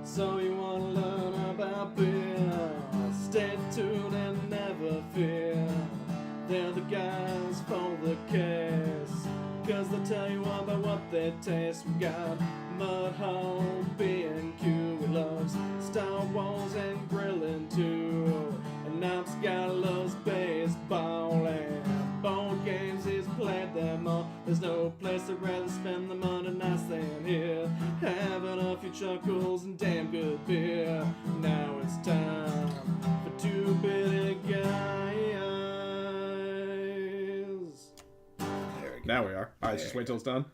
So you wanna learn about beer? Stay tuned and never fear. They're the guys for the case, 'cause they'll tell you all about what they taste. We got Mudhole, B&Q, we loves Star Wars and grilling too. And Knox got loves baseball and board games, he's played them all. There's no place I'd rather spend the money nice than here, having a few chuckles and damn good beer. Now it's time for Two Beerded Guys. Now we are. All right, just wait till it's done.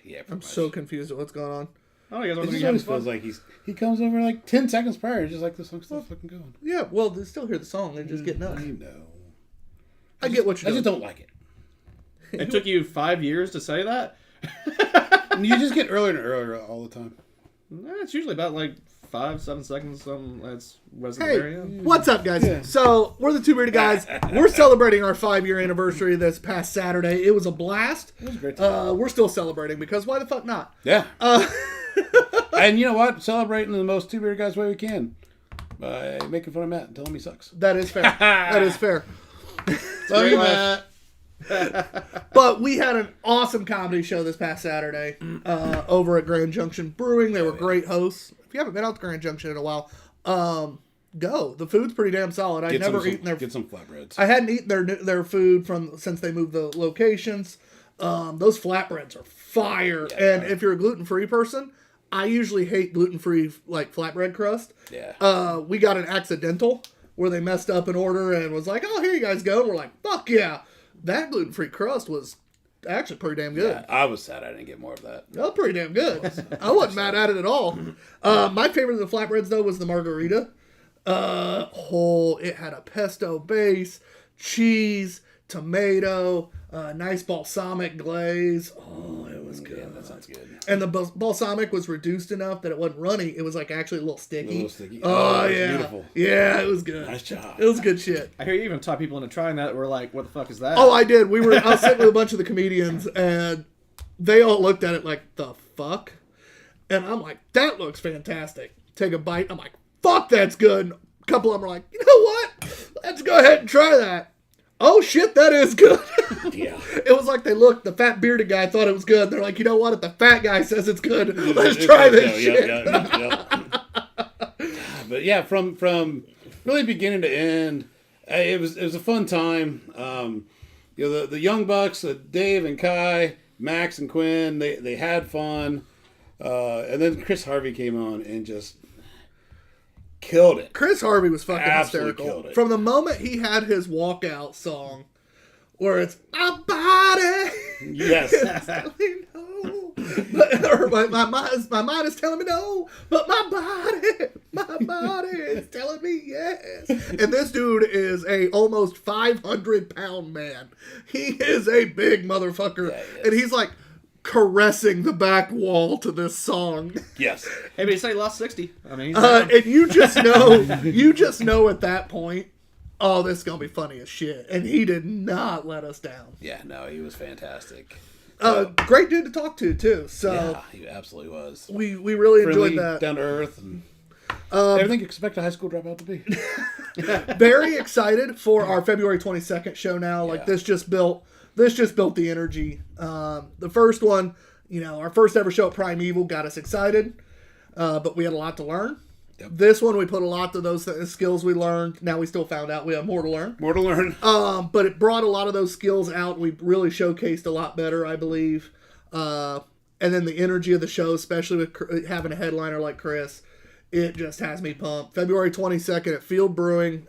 Yeah. I'm so confused at what's going on. Oh, you guys It want just to always fun? feels like he comes over like 10 seconds prior, just like the song's still fucking going. Yeah, well, they still hear the song. They're just getting up. I know. I get what I you're just doing. don't like it. It took you 5 years to say that? You just get earlier and earlier all the time. It's usually about like 5-7 seconds. That's was the Hey, very end. what's up, guys? Yeah. So, we're the Two Beerded Guys. We're celebrating our 5-year anniversary this past Saturday. It was a blast. It was great. We're still celebrating because why the fuck not? Yeah. And you know what? Celebrating the most Two Bearded Guys way we can by making fun of Matt and telling him he sucks. That is fair. That is fair. Love you, Matt. But we had an awesome comedy show this past Saturday over at Grand Junction Brewing. They were great hosts. If you haven't been out to Grand Junction in a while, go. The food's pretty damn solid. I'd never eaten their. Get some flatbreads. I hadn't eaten their food since they moved the locations. Those flatbreads are fire. Yeah. And if you're a gluten-free person, I usually hate gluten-free like flatbread crust. Yeah. We got an accidental where they messed up an order and was like, "Oh, here you guys go." And we're like, "Fuck yeah!" That gluten-free crust was actually pretty damn good. Yeah, I was sad I didn't get more of that. That was pretty damn good. I wasn't mad at it at all. My favorite of the flatbreads though was the margarita. It had a pesto base, cheese, tomato, nice balsamic glaze. Oh, it was good. Yeah, that sounds good. And the balsamic was reduced enough that it wasn't runny. It was like actually a little sticky. A little sticky. Oh, it's yeah. beautiful. Yeah, it was good. Nice job. It was good shit. I hear you even talk people into trying that. We're like, what the fuck is that? Oh, I did. I was sitting with a bunch of the comedians, and they all looked at it like, the fuck? And I'm like, that looks fantastic. Take a bite. I'm like, fuck, that's good. And a couple of them are like, you know what? Let's go ahead and try that. Oh, shit, that is good. Yeah. It was like the fat bearded guy thought it was good. They're like, you know what? If the fat guy says it's good, let's try this shit. Yeah. But yeah, from really beginning to end, it was a fun time. The Young Bucks, Dave and Kai, Max and Quinn, they had fun. And then Chris Harvey came on and just killed it. Chris Harvey was fucking Absolutely hysterical. killed it. From the moment he had his walkout song, where it's my body, Yes. is telling me no, or my mind is telling me no, but my body is telling me yes. And this dude is a almost 500-pound man. He is a big motherfucker, and he's like caressing the back wall to this song. Yes. Hey, but he said he lost 60. I mean, he's down. And you just know at that point, oh, this is gonna be funny as shit. And he did not let us down. Yeah, no, he was fantastic. Great dude to talk to too. So Yeah, he absolutely was. we really Friendly, enjoyed that. down to earth, and everything you expect a high school dropout to be. Very excited for our February 22nd show now. Like Yeah. this just built the energy. The first one, our first ever show at Primeval got us excited, but we had a lot to learn. Yep. This one, we put a lot of those skills we learned. Now we still found out we have more to learn. More to learn. But it brought a lot of those skills out. We really showcased a lot better, I believe. And then the energy of the show, especially with having a headliner like Chris, it just has me pumped. February 22nd at Field Brewing,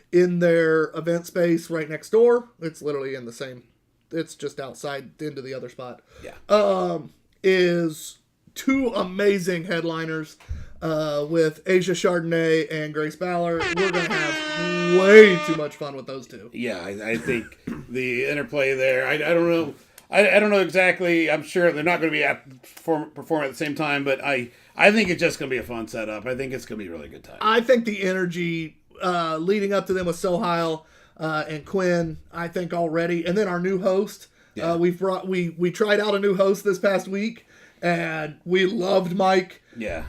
in their event space right next door. It's literally in the same. It's just outside into the other spot. Yeah. Is two amazing headliners. With Asia Chardonnay and Grace Ballard. We're going to have way too much fun with those two. Yeah, I think the interplay there, I don't know. I don't know exactly. I'm sure they're not going to be performing at the same time, but I think it's just going to be a fun setup. I think it's going to be a really good time. I think the energy leading up to them with Sohail and Quinn, I think already. And then our new host. Yeah. We tried out a new host this past week. And we loved Mike. Yeah.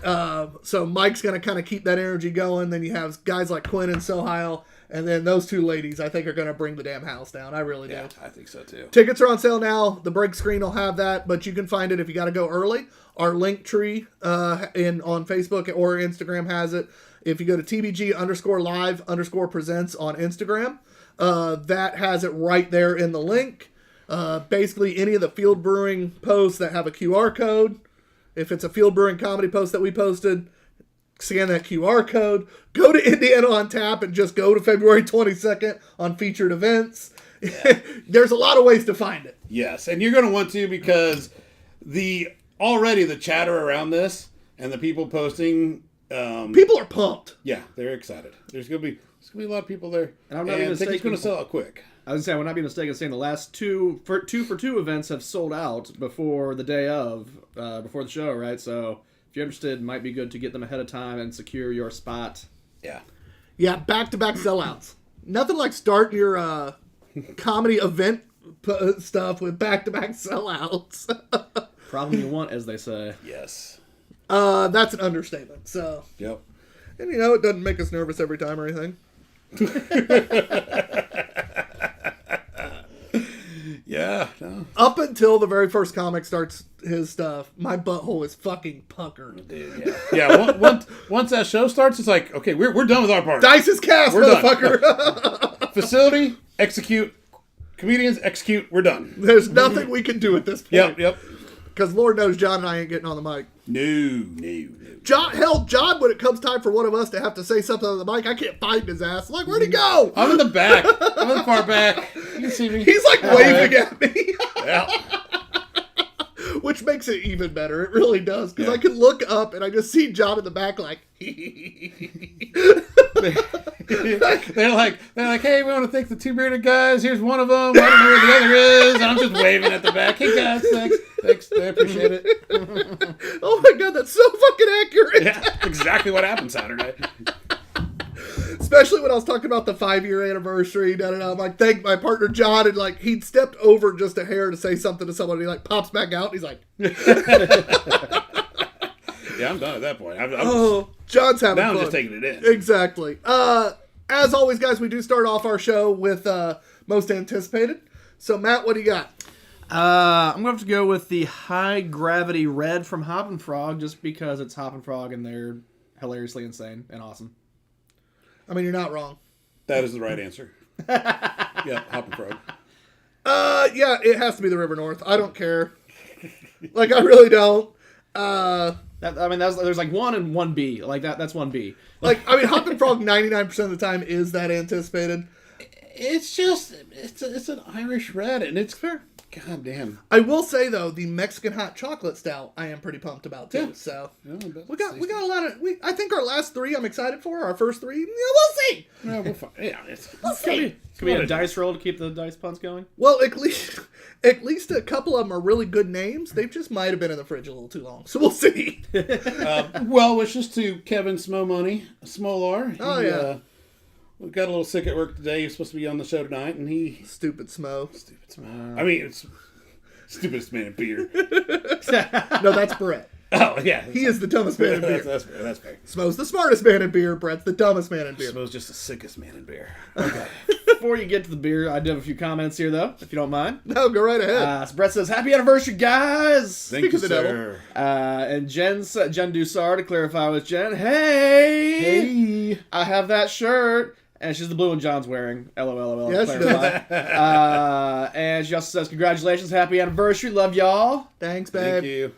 So Mike's going to kind of keep that energy going. Then you have guys like Quinn and Sohail. And then those two ladies, I think, are going to bring the damn house down. I really do. Yeah, I think so too. Tickets are on sale now. The break screen will have that, but you can find it if you got to go early. Our link tree on Facebook or Instagram has it. If you go to TBG_live_presents on Instagram, that has it right there in the link. Basically, any of the Field Brewing posts that have a QR code, if it's a Field Brewing comedy post that we posted, scan that QR code, go to Indiana on Tap, and just go to February 22nd on featured events. Yeah. There's a lot of ways to find it. Yes, and you're going to want to, because already the chatter around this and the people posting, people are pumped. Yeah, they're excited. There's going to be a lot of people there, and I'm not even tickets going to sell out quick. I was going to say, I would not be mistaken saying the last two for two events have sold out before the day of, before the show, right? So if you're interested, it might be good to get them ahead of time and secure your spot. Yeah. Yeah, back-to-back sellouts. Nothing like starting your comedy event stuff with back-to-back sellouts. Problem you want, as they say. Yes. That's an understatement. So. Yep. And it doesn't make us nervous every time or anything. Yeah. No. Up until the very first comic starts his stuff, my butthole is fucking puckered. Dude, yeah. Yeah. Once that show starts, it's like, okay, we're done with our part. Dice is cast, we're motherfucker. Done. Facility, execute. Comedians, execute. We're done. There's nothing we can do at this point. Yep. Because Lord knows John and I ain't getting on the mic. No. John, when it comes time for one of us to have to say something on the mic, I can't find his ass. Like, where'd he go? I'm in the back. I'm in the far back. You can see me. He's like waving at me. Yeah. Which makes it even better. It really does. Because Yeah. I can look up and I just see John in the back like, they're like, hey, we want to thank the Two Beerded Guys. Here's one of them. I don't know where the other is. And I'm just waving at the back. Hey, guys, thanks. I appreciate it. Oh my God, that's so fucking accurate. Yeah, exactly what happened Saturday. Especially when I was talking about the 5-year anniversary. I'm like, thank my partner John, and like he'd stepped over just a hair to say something to someone. And he like pops back out. And he's like, Yeah, I'm done at that point. John's having now fun. I'm just taking it in. Exactly. As always, guys, we do start off our show with most anticipated. So Matt, what do you got? I'm going to have to go with the High Gravity Red from Hop and Frog, just because it's Hop and Frog and they're hilariously insane and awesome. I mean, you're not wrong. That is the right answer. Yeah, Hop and Frog. Yeah, it has to be the River North. I don't care. Like, I really don't. There's like 1 and 1B. Like that's 1B. Like, I mean, Hop and Frog 99% of the time is that anticipated. It's just, it's an Irish red, and it's fair. God damn. I will say though, the Mexican hot chocolate stout I am pretty pumped about too. Yeah. So Yeah, we got a lot of. I think our last 3 I'm excited for. Our first 3, we'll see. Yeah, we'll find. Yeah, We'll see. Could be a dice roll to keep the dice puns going. Well, at least a couple of them are really good names. They just might have been in the fridge a little too long. So we'll see. Well wishes to Kevin Smolar. Oh, yeah. We got a little sick at work today. He was supposed to be on the show tonight, and he... Stupid Smo. I mean, it's stupidest man in beer. No, that's Brett. Oh, yeah. He is the dumbest man in beer. That's fair. That's fair. Smo's the smartest man in beer. Brett's the dumbest man in beer. Smo's just the sickest man in beer. Okay. Before you get to the beer, I do have a few comments here, though, if you don't mind. No, go right ahead. So Brett says, "Happy anniversary, guys!" Thank you, of the sir. And Jen Dusar, to clarify with Jen, hey, I have that shirt. And she's the blue one John's wearing. LOL. Yes, she does. And she also says, "Congratulations, happy anniversary, love y'all." Thanks, babe. Thank you.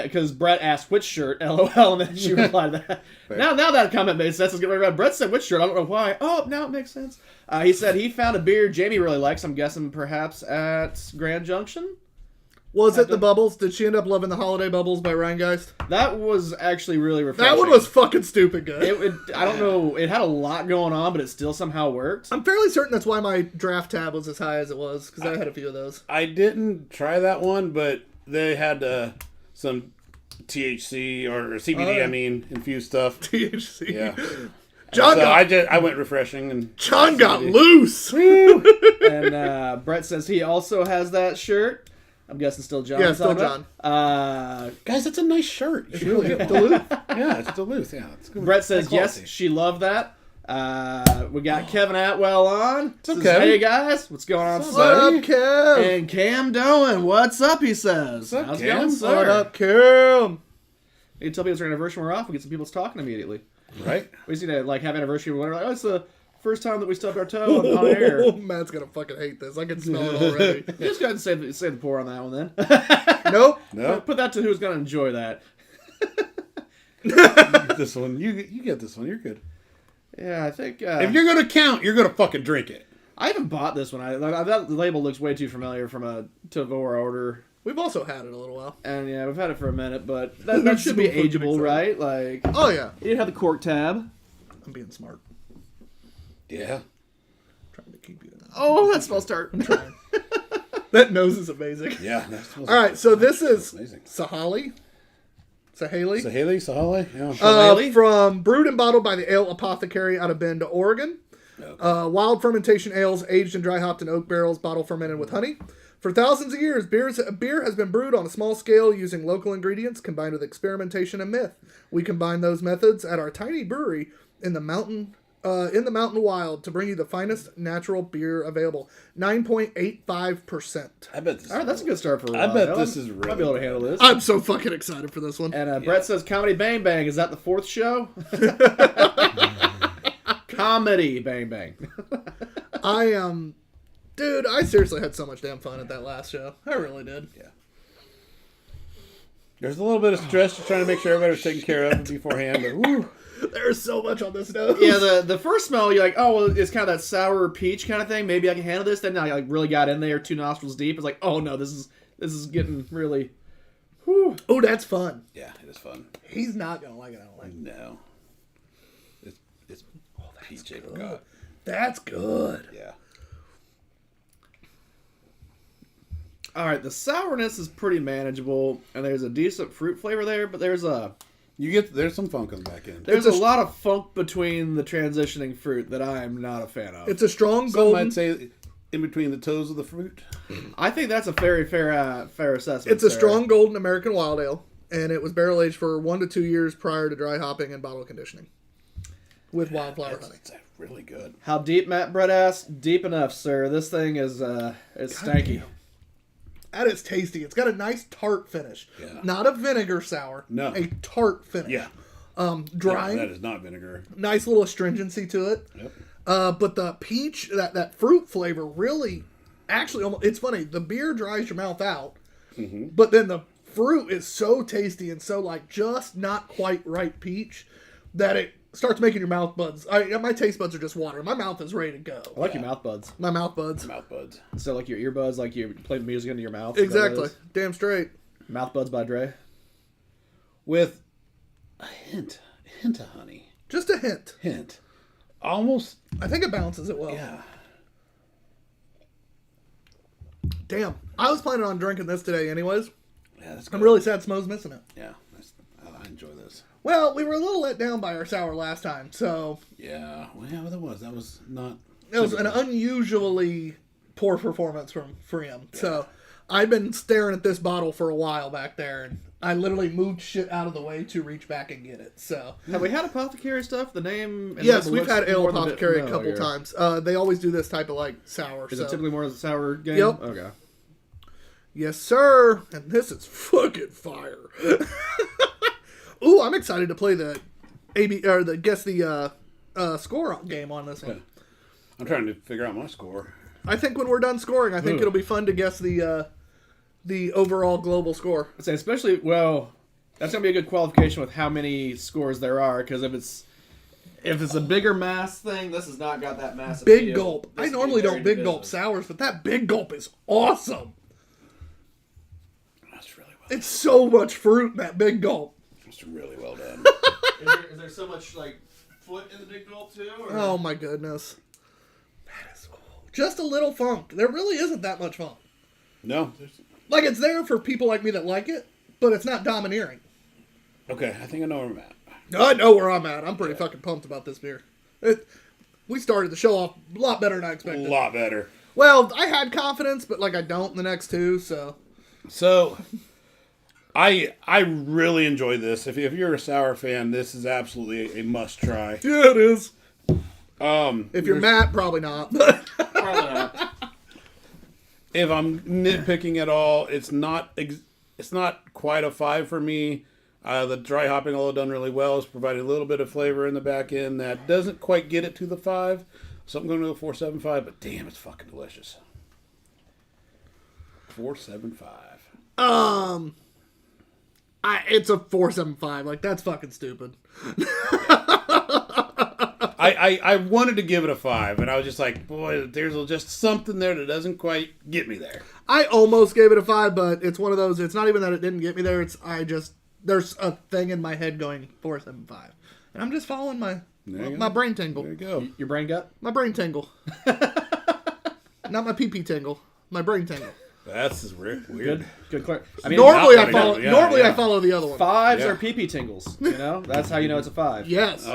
Because Brett asked which shirt, LOL, and then she replied to that. Now that comment made sense. Let's get right back. Brett said which shirt. I don't know why. Oh, now it makes sense. He said he found a beer Jamie really likes. I'm guessing perhaps at Grand Junction. Was it the Bubbles? Did she end up loving the Holiday Bubbles by Rheingeist? That was actually really refreshing. That one was fucking stupid good. I don't know. It had a lot going on, but it still somehow worked. I'm fairly certain that's why my draft tab was as high as it was, because I had a few of those. I didn't try that one, but they had some THC or CBD, infused stuff. THC. Yeah. John So I went refreshing and John got loose. And Brett says he also has that shirt. I'm guessing still John. Yeah, we're still talking about. Guys, that's a nice shirt. You It's should really get one. Duluth. Yeah, it's Duluth. Yeah, it's good. Brett says High quality. yes, she loved that. We got Kevin Atwell on. Says, okay. hey guys, what's going on, What's What sir? up, Kev? And Cam Doan, what's up? He says. What's up, How's it Cam? going, sir? What up, Cam? You can tell people it's our anniversary. We're off. We get some people talking immediately. Right? We just need to like have anniversary. Whatever. Like, oh, it's the first time that we stubbed our toe on air. Matt's gonna fucking hate this. I can smell it already. Just go ahead and say the pour on that one then. Nope. No. Put that to who's going to enjoy that. This one, you get this one. You're good. Yeah, I think. If you're gonna count, you're gonna fucking drink it. I haven't bought this one. That label looks way too familiar from a Tavora order. We've also had it a little while. And yeah, we've had it for a minute, but that should be ageable, right? Like, Oh yeah, you didn't have the cork tab. I'm being smart. Yeah. Trying to keep you. Oh, that smells tart. Trying. That nose is amazing. Yeah. That's All right, so this is amazing. Sahali. Sahali. Sahali? Yeah. Shillelagh? From brewed and bottled by the Ale Apothecary out of Bend, Oregon. Okay. Wild fermentation ales aged in dry hopped and oak barrels, bottle fermented with honey. For thousands of years, beer has been brewed on a small scale using local ingredients combined with experimentation and myth. We combine those methods at our tiny brewery in the mountain wild to bring you the finest natural beer available. 9.85%. I bet this. All right, that's a good start for a I while. bet this is I'll really be able to good. handle this. I'm so fucking excited for this one. And Brett says Comedy Bang Bang. Is that the fourth show? Comedy Bang Bang. Dude, I seriously had so much damn fun at that last show. I really did. Yeah. There's a little bit of stress to trying to make sure everybody was taken care of beforehand, but woo. There's so much on this nose. Yeah, the first smell, you're like, oh, well, it's kind of that sour peach kind of thing. Maybe I can handle this. Then I like really got in there, 2 nostrils deep. It's like, oh no, this is getting really. Whew. Oh, that's fun. Yeah, it is fun. He's not gonna like it. I don't like. No. It's peach apricot. That's good. Yeah. All right, the sourness is pretty manageable, and there's a decent fruit flavor there, but there's There's some funk on the back end. a lot of funk between the transitioning fruit that I'm not a fan of. It's a strong Some golden. might say in between the toes of the fruit. I think that's a very fair assessment. It's a Sarah. strong golden American wild ale, and it was barrel aged for 1 to 2 years prior to dry hopping and bottle conditioning with wildflower honey. It's really good. How deep, Matt Brett asked? Deep enough, sir. This thing is it's stanky. That is tasty. It's got a nice tart finish. Yeah. Not a vinegar sour. No. A tart finish. Yeah. Dry. That is not vinegar. Nice little astringency to it. Yep. But the peach, that fruit flavor really, actually, almost, it's funny. The beer dries your mouth out, but then the fruit is so tasty and so like just not quite right peach that it starts making your mouth buds. My taste buds are just water. My mouth is ready to go. I like your mouth buds. My mouth buds. Mouth buds. So like your earbuds, like you play music into your mouth. Is that what it Exactly. is? Damn straight. Mouth buds by Dre. With a hint of honey. Just a hint. Hint. Almost. I think it balances it well. Yeah. Damn. I was planning on drinking this today anyways. Yeah, that's good. I'm really sad Smo's missing it. Yeah. I enjoy this. Well, we were a little let down by our sour last time, so Yeah. Well, yeah, that was not. it was an unusually poor performance from him. So I'd been staring at this bottle for a while back there, and I literally moved shit out of the way to reach back and get it. So Have we had apothecary stuff? The name. And yes, label we've looks had Ale more than Apothecary a familiar. couple times. They always do this type of like sour. Is so. it typically more of the sour game? Yep. Okay. Yes, sir. And this is fucking fire. Ooh, I'm excited to play the guess the score game on this one. I'm trying to figure out my score. I think when we're done scoring, I think it'll be fun to guess the overall global score. I'd say especially that's gonna be a good qualification with how many scores there are, because if it's a bigger mass thing, this has not got that massive Big feel. gulp. This I would normally be very don't big gulp divisive. sours, but that big gulp is awesome. That's really well. It's so much fruit in that big gulp. That's really well done. Is there so much like foot in the big gulp too? Or? Oh my goodness. That is cool. Just a little funk. There really isn't that much funk. No. Like, it's there for people like me that like it, but it's not domineering. Okay, I think I know where I'm at. I know where I'm at. I'm pretty fucking pumped about this beer. We started the show off a lot better than I A expected. lot better. Well, I had confidence, but like I don't in the next two, so So, I really enjoy this. If you're a sour fan, this is absolutely a must try. Yeah, it is. If you're there's- Matt, probably not. Probably not. If I'm nitpicking at all, it's not quite a 5 for me. The dry hopping, although done really well, has provided a little bit of flavor in the back end that doesn't quite get it to the 5. So I'm going to go 4.75, but damn, it's fucking delicious. 4.75. It's a 4.75. Like, that's fucking stupid. I wanted to give it a 5, and I was just like, boy, there's just something there that doesn't quite get me there. I almost gave it a 5, but it's one of those. It's not even that it didn't get me there. There's a thing in my head going 4.75, and I'm just following my brain tingle. There you go. Your brain gut? My brain tingle. Not my pee-pee tingle. My brain tingle. That's weird. Good. I mean, Normally not I follow. yeah, normally yeah. I follow the other one. 5s Yeah. are pee-pee tingles. You know, that's how you know it's a 5. Yes.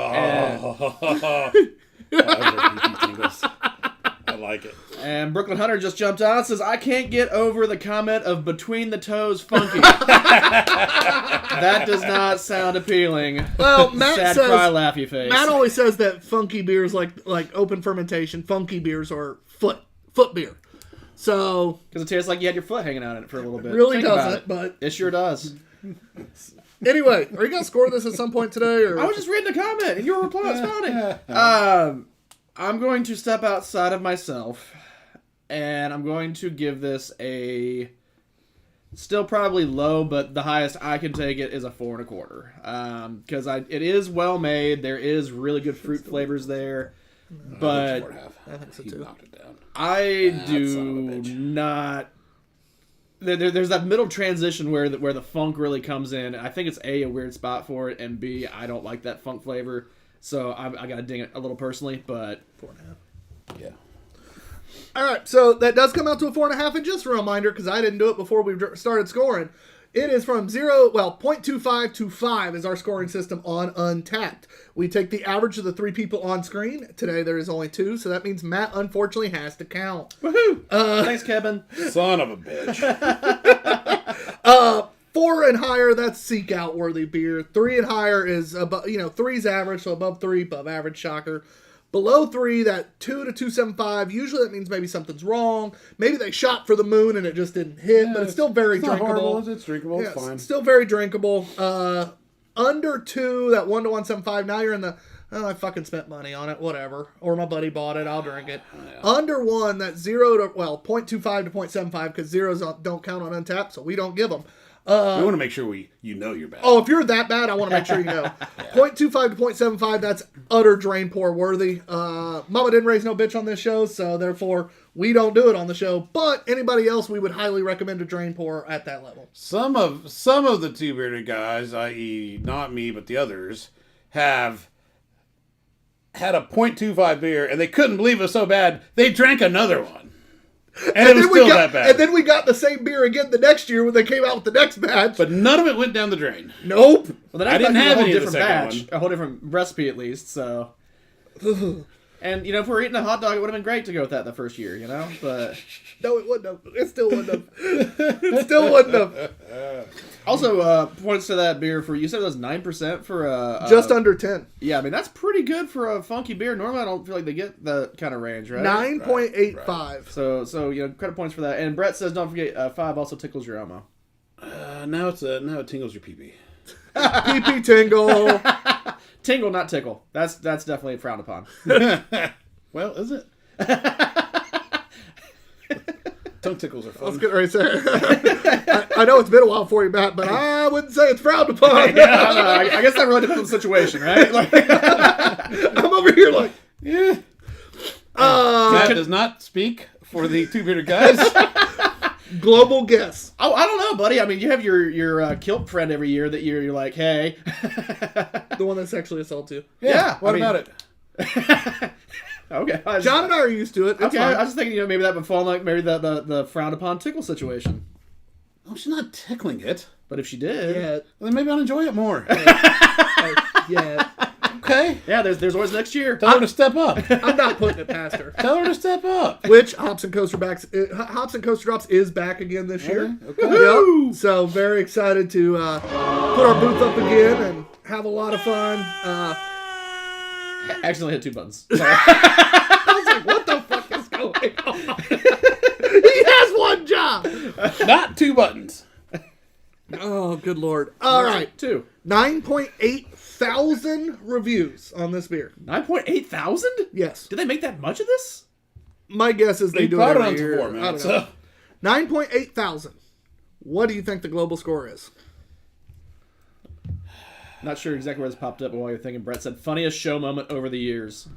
I like it. And Brooklyn Hunter just jumped on and says, I can't get over the comment of between the toes funky. That does not sound appealing. Well, Matt Sad says. cry laughy face. Matt always says that funky beers, like open fermentation, funky beers are foot beer. So Because it tastes like you had your foot hanging out in it for a little bit. really Think about doesn't. it. But It sure does. anyway, are you gonna score this at some point today? Or I was just reading a comment and you were responding. I'm going to step outside of myself and I'm going to give this a still probably low, but the highest I can take it is a 4.25. Because it is well made. There is really good fruit flavors there. But 4.5. I think so He too. knocked it down. I son of a do bitch. not. There's that middle transition where the funk really comes in. I think it's a weird spot for it, and B, I don't like that funk flavor, so I gotta ding it a little personally. But 4.5. Yeah. All right, so that does come out to a 4.5. And just a reminder, because I didn't do it before we started scoring, it is from 0.25 to 5 is our scoring system on Untapped. We take the average of the 3 people on screen. Today there is only 2, so that means Matt unfortunately has to count. woohoo! Thanks, Kevin. Son of a bitch. 4 and higher, that's seek out worthy beer. 3 and higher is above, 3's average, so above 3, above average, shocker. Below 3, that 2 to 2.75, usually that means maybe something's wrong. Maybe they shot for the moon and it just didn't hit, but it's still very It's not drinkable. horrible. It's drinkable. Yeah, It's fine. still very drinkable. Under 2, that 1 to 1.75, now you're in the, I fucking spent money on it, whatever. Or my buddy bought it, I'll drink it. Under 1, that 0.25 to 0.75, because zeros don't count on Untapped, so we don't give them. We want to make sure you know you're bad. Oh, if you're that bad, I want to make sure you know. 0.25 to 0.75, that's utter drain pour worthy. Mama didn't raise no bitch on this show, so therefore we don't do it on the show. But anybody else, we would highly recommend a drain pour at that level. Some of the Two Beerded Guys, i.e. not me but the others, have had a 0.25 beer and they couldn't believe it was so bad they drank another one. And it was still that bad. And then we got the same beer again the next year when they came out with the next batch. But none of it went down the drain. Nope. Well, then I didn't batch was have a whole any of the different second batch, one. a whole different recipe at least. So, and if we're eating a hot dog, it would have been great to go with that the first year, But No, it wouldn't have. It still wouldn't have. It still wouldn't have. also, points to that beer for you said it was 9% for Just under 10. Yeah, I mean that's pretty good for a funky beer. Normally, I don't feel like they get that kind of range, right? 9.85. So credit points for that. And Brett says, don't forget 5 also tickles your elmo. Now it tingles your pee-pee. PP tingle. Tingle, not tickle. That's definitely frowned upon. Well, is it? Tongue tickles are fun. Let's get right there. I know it's been a while for you, Matt, but I wouldn't say it's frowned upon. I don't know. I guess that really depends on the situation, right? Like, I'm over here like, Yeah. Matt does not speak for the Two Beerded Guys. global guess. oh, I don't know, buddy. I mean, you have your kilt friend every year that you're like, hey. The one that sexually assaults you. Yeah, What I mean- about it? Okay. John and I are used to it. It's Okay, fine. I was thinking, maybe that would fall like maybe the frowned upon tickle situation. Oh, she's not tickling it. But if she did, Yeah. Well, then maybe I'll enjoy it more. Yeah. Okay. Yeah, there's always next year. Tell her to step up. I'm not putting it past her. Tell her to step up. Which Hops and Coaster Drops is back again this year. Okay. Yep. So very excited to put our booth up again and have a lot of fun. Accidentally hit 2 buttons. Sorry. I was like, what the fuck is going on? He has one job. Not 2 buttons. Oh, good lord. All right. 2. 9.8 thousand reviews on this beer. 9.8 thousand? Yes. Did they make that much of this? My guess is they They do it brought it every on year. before, I man. don't know. So, 9.8 thousand. What do you think the global score is? Not sure exactly where this popped up, but while you're thinking, Brett said, funniest show moment over the years.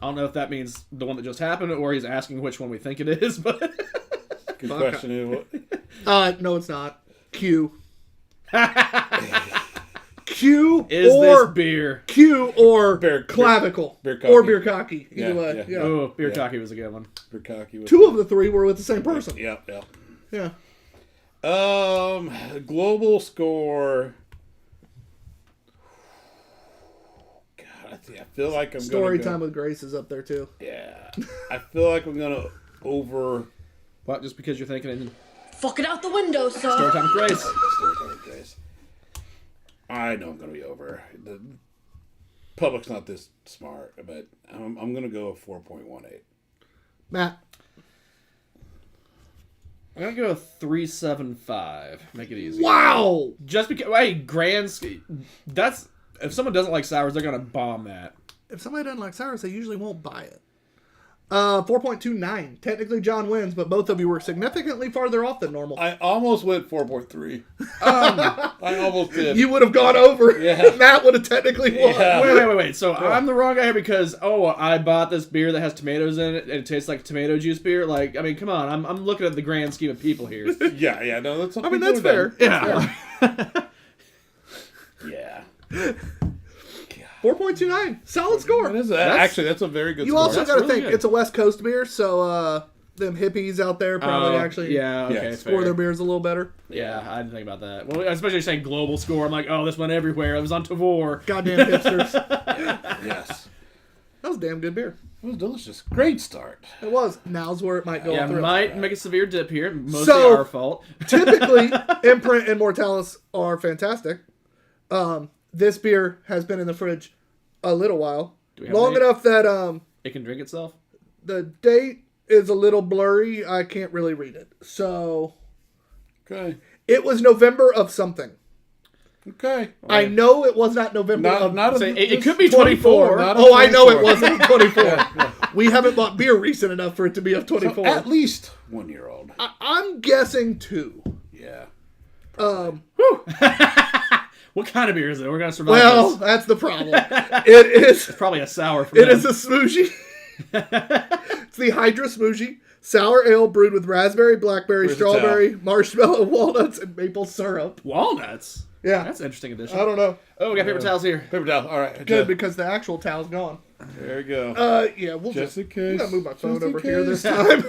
I don't know if that means the one that just happened or he's asking which one we think it is, but... good question. No, it's not. Q. Q Is or this beer? Q or clavicle beer or cocky. beer cocky. Either Yeah, way. yeah. Yeah. Oh, beer cocky was a good one. For cocky. 2 of the 3 were with the same person. Yep. Yeah. Global score. God, I feel like I'm Story gonna time with Grace is up there too. Yeah, I feel like I'm gonna over. What, just because you're thinking in Fuck it out the window, story sir. time with Grace? Story time with Grace. I know I'm gonna be over. The public's not this smart, but I'm gonna go 4.18. Matt. I'm going to go with 375. Make it easy. Wow. Just because, hey, that's, if someone doesn't like sours, they're going to bomb that. If somebody doesn't like sours, they usually won't buy it. 4.29. Technically, John wins, but both of you were significantly farther off than normal. I almost went 4.3. I almost did. You would have gone over. Yeah. Matt would have technically won. Yeah. Wait. So I'm the wrong guy here because, I bought this beer that has tomatoes in it and it tastes like tomato juice beer. Like, I memean, come on. I'm looking at the grand scheme of people here. Yeah. No, that's. I mean, that's fair. Yeah. Yeah. 4.29. Solid score. That is actually that's a very good. You score. also That's got to really think good. it's a West Coast beer, so them hippies out there probably actually yeah, okay, Yeah. it's score fair. their beers a little better. Yeah, I didn't think about that. Well, especially saying global score. I'm like, oh, this went everywhere. It was on Tavor. Goddamn hipsters. Yes. That was damn good beer. It was delicious. Great start. It was. Now's where it might go Yeah, off the rails. might make a severe dip here. Mostly So- our fault. Typically, Imprint and Mortalis are fantastic. This beer has been in the fridge a little while. we have Long any- enough that It can drink itself. the date is a little blurry. I can't really read it. So, Okay. it was November of something. Okay. I know it was not November of... Not Say, a, it could be 24. Not Oh, I know it 24. wasn't 24. We haven't bought beer recent enough for it to be of 24. At least 1 year old. I'm guessing 2. Yeah. What kind of beer is it? We're gonna survive. Well, this. that's the problem. It is... Probably a sour. For It them. is a smoothie. It's the Hydra Smoothie. Sour ale brewed with raspberry, blackberry, Where's the strawberry, marshmallow, walnuts, and maple syrup. Walnuts. Yeah. That's an interesting addition. I don't know. Oh, we got paper towels here. Paper towel. All right. Good, because the actual towel's gone. There we go. Yeah, we'll Just just... in case. I'm going to move my phone Just in over here case. this time.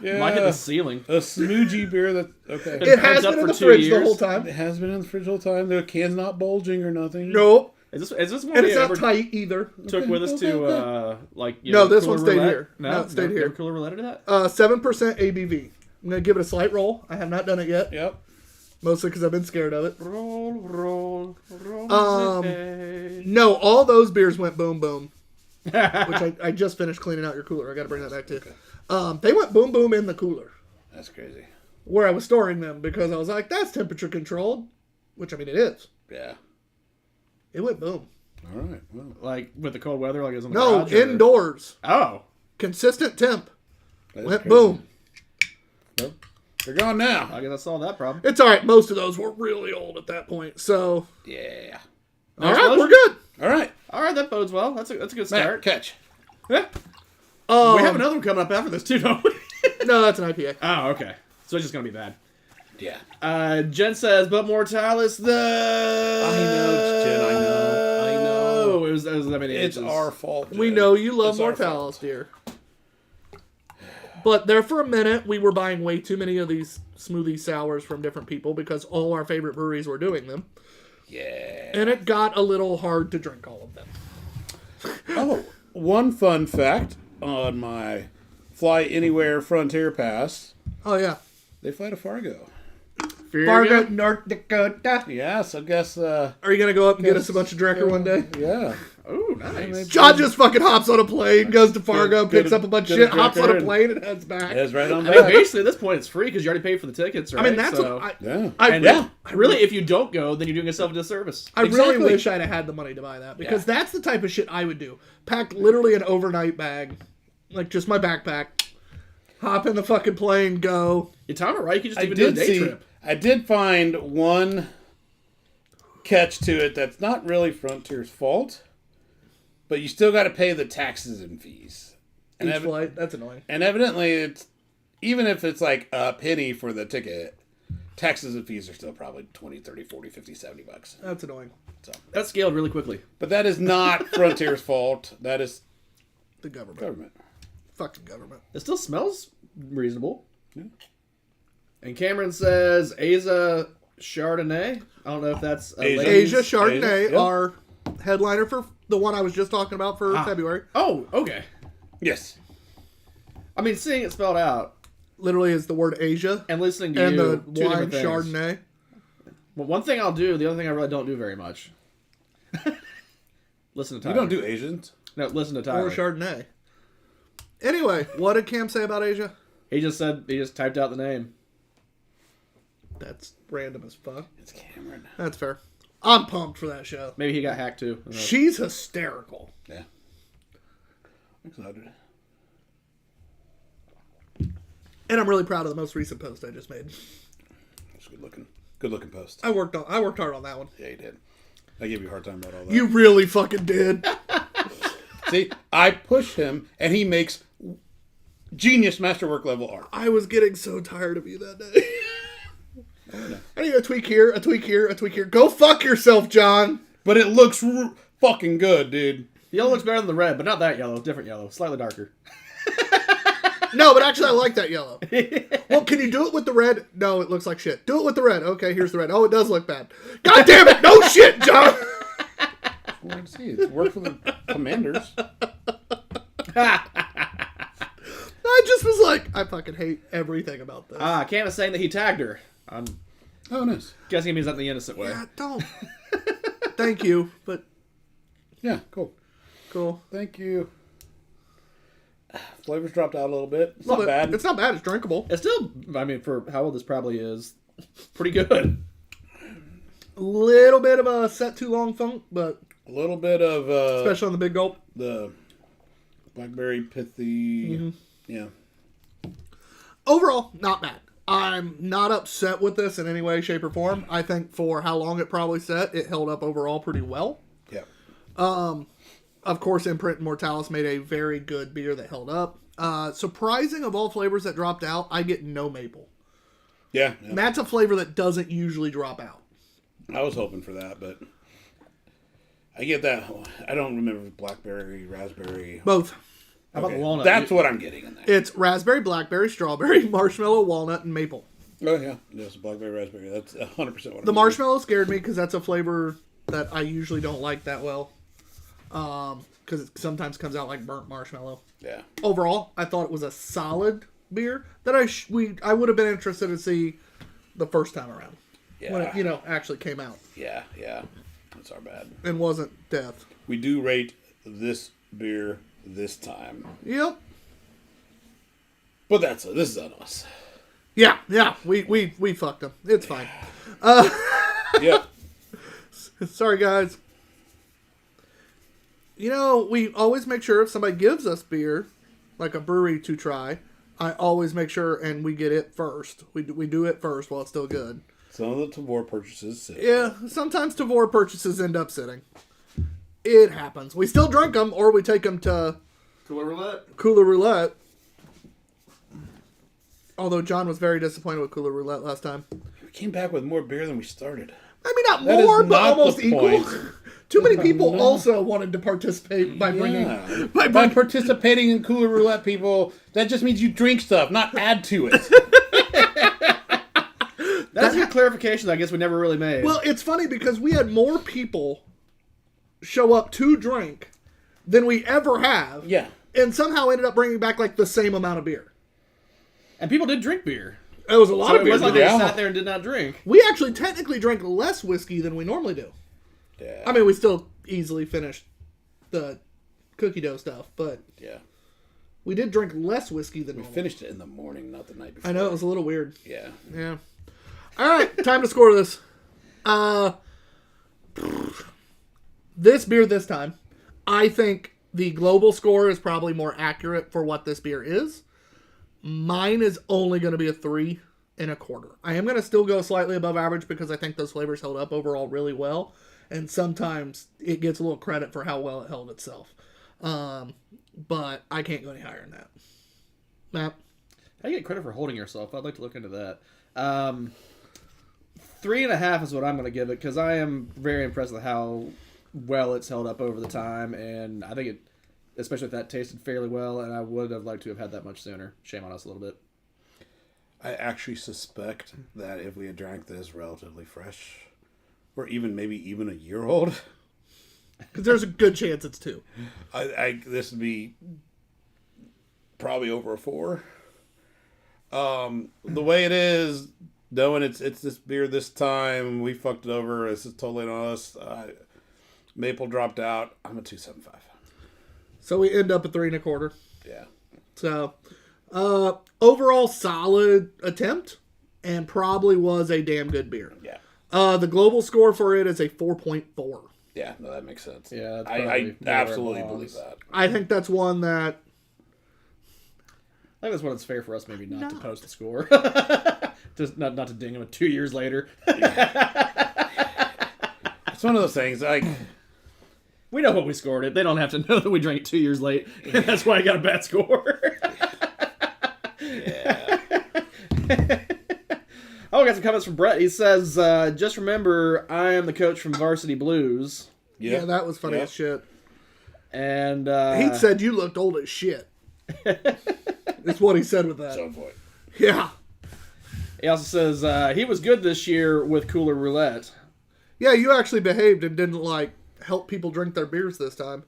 Yeah. Might hit the ceiling. A smoothie beer that. Okay. It has Pent up been in for the 2 fridge the years. whole time. It has been in the fridge the whole time. The can's not bulging or nothing. Nope. Is this one And we it's not ever tight either. took with us to No, this cooler one stayed roulette? here. No, it stayed you here. ever cooler roulette to that? 7% ABV. I'm going to give it a slight roll. I have not done it yet. Yep. Mostly because I've been scared of it. Roll. Say. No, all those beers went boom boom. Which I just finished cleaning out your cooler. I got to bring that back too. They went boom boom in the cooler That's crazy. where I was storing them because I was like, that's temperature controlled. Which, I mean, it is. Yeah. It went boom. All right. Well. Like with the cold weather, like it was in the No, garage, or- indoors. Oh, Consistent temp. That is Went crazy. boom. Well, they're gone now. I guess I solved that problem. It's all right. Most of those were really old at that point. So, Yeah. all right, we're good. All right. All right, that bodes well. That's a good Matt, start. catch. Yeah. We have another one coming up after this too, don't we? No, that's an IPA. Oh, okay. So it's just gonna be bad. Yeah. Jen says, but Mortalis the. I know, Jen. I know. It was that many It's H's. our fault. We Jen. know you love It's our Mortalis, dear. But there for a minute, we were buying way too many of these smoothie sours from different people because all our favorite breweries were doing them. Yeah. And it got a little hard to drink all of them. Oh, one fun fact on my Fly Anywhere Frontier Pass, Oh, yeah. they fly to Fargo. Fargo, North Dakota. Yes, I guess. Are you going to go up and get us a bunch of Drecker one day? Yeah. Oh, nice. John just fucking hops on a plane, goes to Fargo, Get picks a- up a bunch of get a shit, hops on Drecker a and- plane, and heads back. It's right on I mean, back. basically, at this point, it's free because you already paid for the tickets, right? I mean, that's So- what Yeah. And really, if you don't go, then you're doing yourself a disservice. I Exactly. really wish I'd have had the money to buy that, because that's the type of shit I would do. Pack literally an overnight bag, like just my backpack, hop in the fucking plane, go. You time it right, you could just I even do a did day see. trip. I did find one catch to it that's not really Frontier's fault, but you still got to pay the taxes and fees. And, Each flight, that's annoying. and evidently, it's even if it's like a penny for the ticket, taxes and fees are still probably 20, 30, 40, 50, 70 bucks. That's annoying. So, That scaled really quickly. but that is not Frontier's fault. That is The government. government. Fucking government. It still smells reasonable. Yeah. And Cameron says Asia Chardonnay. I don't know if that's a Asia. lady's- Asia Chardonnay, Asia, yeah. our headliner for the one I was just talking about for February. Oh, okay. Yes. I mean, seeing it spelled out Literally is the word Asia and listening to and you, the two wine different things. Chardonnay. Well, one thing I'll do, the other thing I really don't do very much. Listen to You Tyler. don't do Asians. No, listen to Or Tyler. Chardonnay. Anyway, what did Cam say about Asia? He just typed out the name. That's random as fuck. It's Cameron. That's fair. I'm pumped for that show. Maybe he got hacked too. She's hysterical. Yeah. I'm excited. And I'm really proud of the most recent post I just made. It's good looking. Good looking post. I worked hard on that one. Yeah, you did. I gave you a hard time about all that. You really fucking did. See, I push him, and he makes genius masterwork level art. I was getting so tired of you that day. I need a tweak here, a tweak here, a tweak here. Go fuck yourself, John. But it looks fucking good, dude. The yellow looks better than the red, but not that yellow. Different yellow. Slightly darker. No, but actually I like that yellow. Well, can you do it with the red? No, it looks like shit. Do it with the red. Okay, here's the red. Oh, it does look bad. God damn it. No shit, John. Well, let's see. It's worked for the Commanders. I just was like, I fucking hate everything about this. Cam is saying that he tagged her. I'm Oh, nice. guessing he means that in the innocent way. Yeah, don't. Thank you, but Yeah, cool. cool. Thank you. Flavors dropped out a little bit. It's Well, not bad. It's not bad. It's drinkable. It's still, I mean, for how old this probably is, pretty good. A little bit of a set too long funk, but A little bit of especially on the big gulp. the blackberry pithy. Mm-hmm. Yeah. Overall, not bad. I'm not upset with this in any way, shape, or form. I think for how long it probably set, it held up overall pretty well. Yeah. Of course, Imprint and Mortalis made a very good beer that held up. Surprising of all flavors that dropped out, I get no maple. Yeah. And that's a flavor that doesn't usually drop out. I was hoping for that, but I get that. I don't remember blackberry, raspberry. Both. How about the walnut? That's what I'm getting in there. It's raspberry, blackberry, strawberry, marshmallow, walnut, and maple. Oh, yeah. Yes, blackberry, raspberry. That's 100% what I'm The getting. marshmallow scared me because that's a flavor that I usually don't like that well. Because it sometimes comes out like burnt marshmallow. Yeah. Overall, I thought it was a solid beer that I would have been interested to see the first time around. Yeah. When it, actually came out Yeah, yeah. That's our bad. and wasn't death. We do rate this beer this time. Yep. But this is on us. Yeah, we fucked them. It's fine. Yeah. Sorry, guys. We always make sure if somebody gives us beer, like a brewery to try, I always make sure and we get it first. We do it first while it's still good. Some of the Tavor purchases sit. Yeah, sometimes Tavor purchases end up sitting. It happens. We still drink them, or we take them to Cooler roulette. Cooler Roulette. Although John was very disappointed with Cooler Roulette last time. We came back with more beer than we started. I mean, not That is more, but not almost the equal. point. Too many people also wanted to participate by bringing... Yeah. By By bringing participating in Cooler Roulette, people, that just means you drink stuff, not add to it. That's a good clarification that I guess we never really made. well, it's funny because we had more people show up to drink than we ever have. Yeah. And somehow ended up bringing back like the same amount of beer. And people did drink beer. It was a lot So of it beer. wasn't like they Yeah. sat there and did not drink. We actually technically drank less whiskey than we normally do. Yeah. I mean, we still easily finished the cookie dough stuff, but yeah. we did drink less whiskey than We normal. finished it in the morning, not the night before. I know, it was a little weird. Yeah. Yeah. All right, time to score this. This beer this time, I think the global score is probably more accurate for what this beer is. Mine is only going to be a 3.25. I am going to still go slightly above average because I think those flavors held up overall really well. And sometimes it gets a little credit for how well it held itself. But I can't go any higher than that. Matt? How do you get credit for holding yourself? I'd like to look into that. 3.5 is what I'm going to give it because I am very impressed with how well it's held up over the time, and I think it, especially if that tasted fairly well, and I would have liked to have had that much sooner. Shame on us a little bit. I actually suspect that if we had drank this relatively fresh, or maybe even a year old, Because there's a good chance it's 2. this would be probably over a 4. The way it is, knowing it's this beer this time, we fucked it over. This is totally on us. Maple dropped out. I'm a 2.75. So we end up at 3.25. Yeah. So, overall solid attempt, and probably was a damn good beer. Yeah. The global score for it is a 4.4. Yeah. No, that makes sense. Yeah, that's I probably where it absolutely belongs. believe that. I think that's one that I think that's when it's fair for us maybe not to post the score. Just not to ding him 2 years later. It's one of those things, like... We know what we scored it. They don't have to know that we drank it 2 years late. And that's why I got a bad score. Yeah. Oh, I got some comments from Brett. He says, just remember, I am the coach from Varsity Blues. yeah, that was funny Yep. as shit. And He said you looked old as shit. That's what he said with that. Some point. Yeah. he also says, he was good this year with Cooler Roulette. Yeah, you actually behaved and didn't, like, help people drink their beers this time.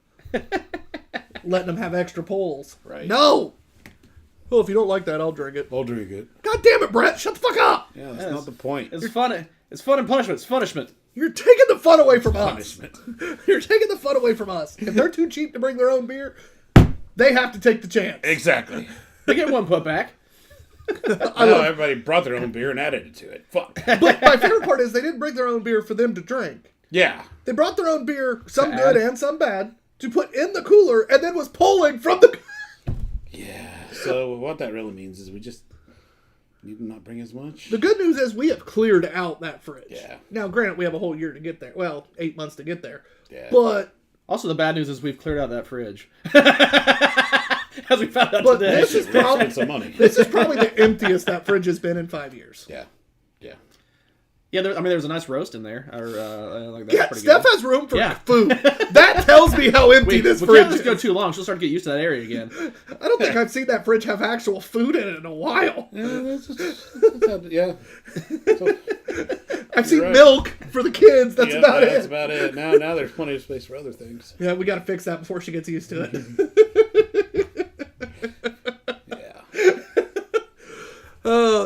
Letting them have extra pulls. Right. No! Well, if you don't like that, I'll drink it. I'll drink it. God damn it, Brett! Shut the fuck up! Yeah, that's Yes. not the point. It's fun. It's fun and punishment. It's punishment. You're taking the fun away from Punishment. us. You're taking the fun away from us. If they're too cheap to bring their own beer, they have to take the chance. Exactly. They get one putback. I know everybody brought their own beer and added it to it. Fuck. But my favorite part is they didn't bring their own beer for them to drink. Yeah. They brought their own beer, some To good add. and some bad, to put in the cooler and then was pulling from the... Yeah. So what that really means is we just need to not bring as much. The good news is we have cleared out that fridge. Yeah. Now, granted, we have a whole year to get there. Well, 8 months to get there. Yeah. But Also, the bad news is we've cleared out that fridge. As we found out But today. this is Really probably spent some money. this is probably the emptiest that fridge has been in 5 years. Yeah. Yeah. Yeah, there was a nice roast in there. Like that's Yeah, pretty Steph good. has room for Yeah. food. That tells me how empty We this can't fridge let this is. go too long. She'll start to get used to that area again. I don't think I've seen that fridge have actual food in it in a while. Yeah. So, I've seen right. milk for the kids. That's yeah, about that's it. about it. Now there's plenty of space for other things. Yeah, we got to fix that before she gets used to it. Yeah.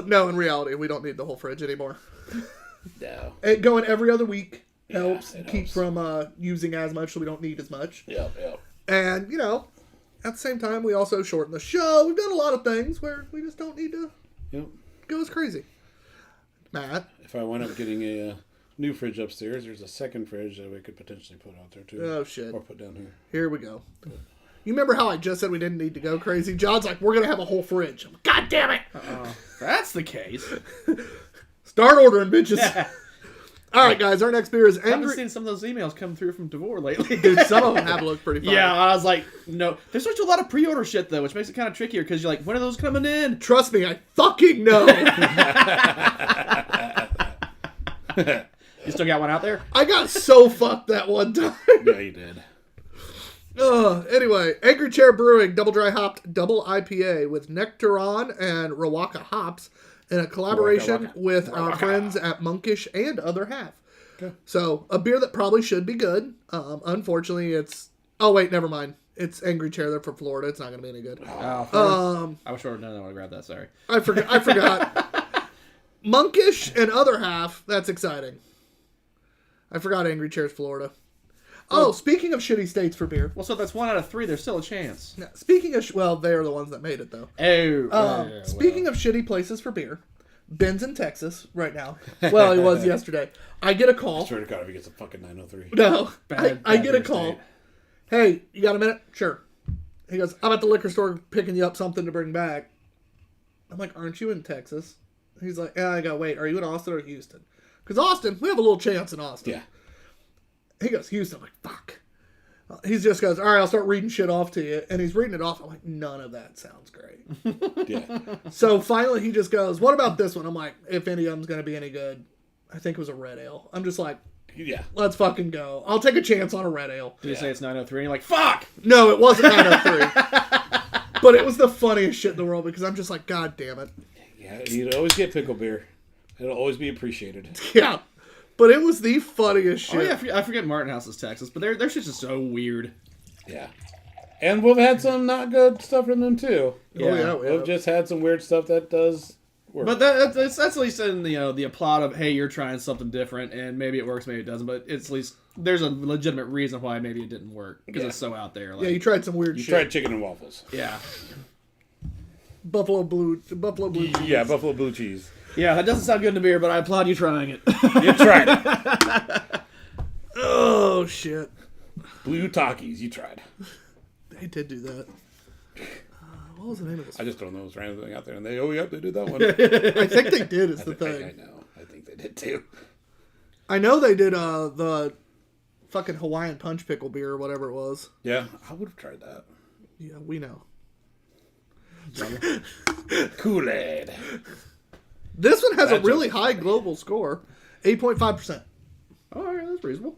No, in reality, we don't need the whole fridge anymore. No. It going every other week helps it keep helps. from using as much, so we don't need as much. Yep. Yep. And, you know, at the same time, we also shorten the show. We've done a lot of things where we just don't need to Yep. go as crazy. Matt? If I wind up getting a new fridge upstairs, there's a second fridge that we could potentially put out there too. Oh, shit. Or put down here. Here we go. You remember how I just said we didn't need to go crazy? John's like, we're going to have a whole fridge. I'm like, God damn it! That's the case. Start ordering, bitches. All right, guys, our next beer is I haven't Angry... seen some of those emails come through from Devore lately. Dude, some of them have looked pretty fun. Yeah, I was like, no. They switched to a lot of pre-order shit, though, which makes it kind of trickier, because you're like, when are those coming in? Trust me, I fucking know. You still got one out there? I got so fucked that one time. Yeah, you did. Anyway, Angry Chair Brewing Double Dry Hopped Double IPA with Nectaron and Rawaka hops in a collaboration Waka. with our friends at Monkish and Other Half. Okay. So, a beer that probably should be good. Unfortunately, it's Oh, wait, never mind. It's Angry Chair. They're from Florida. It's not going to be any good. Oh, I was sure. No, I want to grab that. Sorry. I forgot. Monkish and Other Half. That's exciting. I forgot Angry Chair's Florida. Oh, speaking of shitty states for beer. Well, so that's 1 out of 3. There's still a chance. Now, speaking of... well, they're the ones that made it, though. Speaking of shitty places for beer, Ben's in Texas right now. Well, he was yesterday. I get a call. I swear to God, if he gets a fucking 903. No. Bad I get a beer call. state. Hey, you got a minute? Sure. He goes, I'm at the liquor store picking you up something to bring back. I'm like, aren't you in Texas? He's like, yeah, I gotta wait. Are you in Austin or Houston? Because Austin, we have a little chance in Austin. Yeah. He goes, Houston. I'm like, fuck. He just goes, all right, I'll start reading shit off to you. And he's reading it off. I'm like, none of that sounds great. Yeah. So finally he just goes, what about this one? I'm like, if any of them's going to be any good. I think it was a red ale. I'm just like, Yeah. let's fucking go. I'll take a chance on a red ale. Did you say it's 903? And you're like, fuck! No, it wasn't 903. But it was the funniest shit in the world because I'm just like, God damn it. Yeah, you'd always get pickle beer. It'll always be appreciated. Yeah. But it was the funniest shit. Oh, yeah, I forget Martin House is Texas, but their shit's just so weird. Yeah. And we've had some not good stuff from them, too. Oh, yeah. We've just had some weird stuff that does work. But that's at least in the applaud of, hey, you're trying something different, and maybe it works, maybe it doesn't, but it's at least there's a legitimate reason why maybe it didn't work, because it's so out there. Like, Yeah, you tried some weird You shit. tried chicken and waffles. yeah. Buffalo blue cheese. Yeah, buffalo blue cheese. Yeah, that doesn't sound good to beer, but I applaud you trying it. You tried it. Oh, shit. Blue Takis, you tried. They did do that. What was the name of this? I just don't know what's random thing out there, and they did that one. I think they did is the I thing. know. I think they did, too. I know they did the fucking Hawaiian punch pickle beer or whatever it was. Yeah, I would have tried that. Yeah, we know. Kool-Aid. This one has a That's really okay. high global score. 8.5%. Oh, yeah, that's reasonable.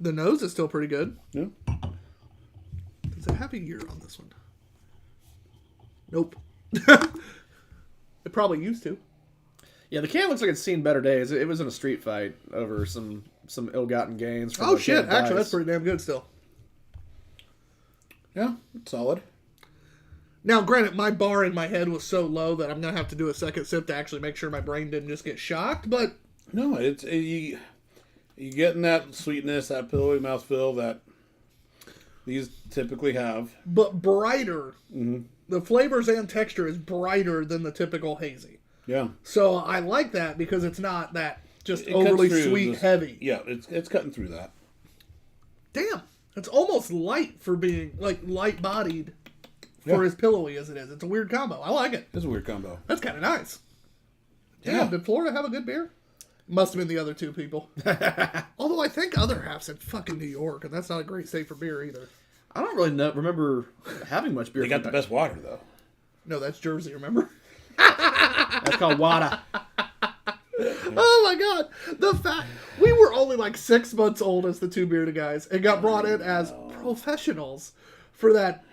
The nose is still pretty good. Yeah. Does it have a year on this one? Nope. It probably used to. Yeah, the can looks like it's seen better days. It was in a street fight over some ill-gotten gains. From Oh, the shit. Beerded Actually, Guys. that's pretty damn good still. Yeah, it's solid. Now, granted, my bar in my head was so low that I'm going to have to do a second sip to actually make sure my brain didn't just get shocked, but No, you getting that sweetness, that pillowy mouthfeel that these typically have. brighter. Mm-hmm. The flavors and texture is brighter than the typical hazy. Yeah. So I like that because it's not that just It cuts overly through sweet, this- heavy. Yeah, it's cutting through that. Damn. It's almost light for being, like, light-bodied for as pillowy as it is. It's a weird combo. I like it. It's a weird combo. That's kind of nice. Damn, Yeah. did Florida have a good beer? Must have been the other two people. Although I think Other Half's in fucking New York, and that's not a great state for beer either. I don't really remember having much beer. They got from the that. best water, though. No, that's Jersey, remember? That's called Wada. Oh my god. The fact we were only like 6 months old as the Two Beerded Guys and got brought in as professionals for that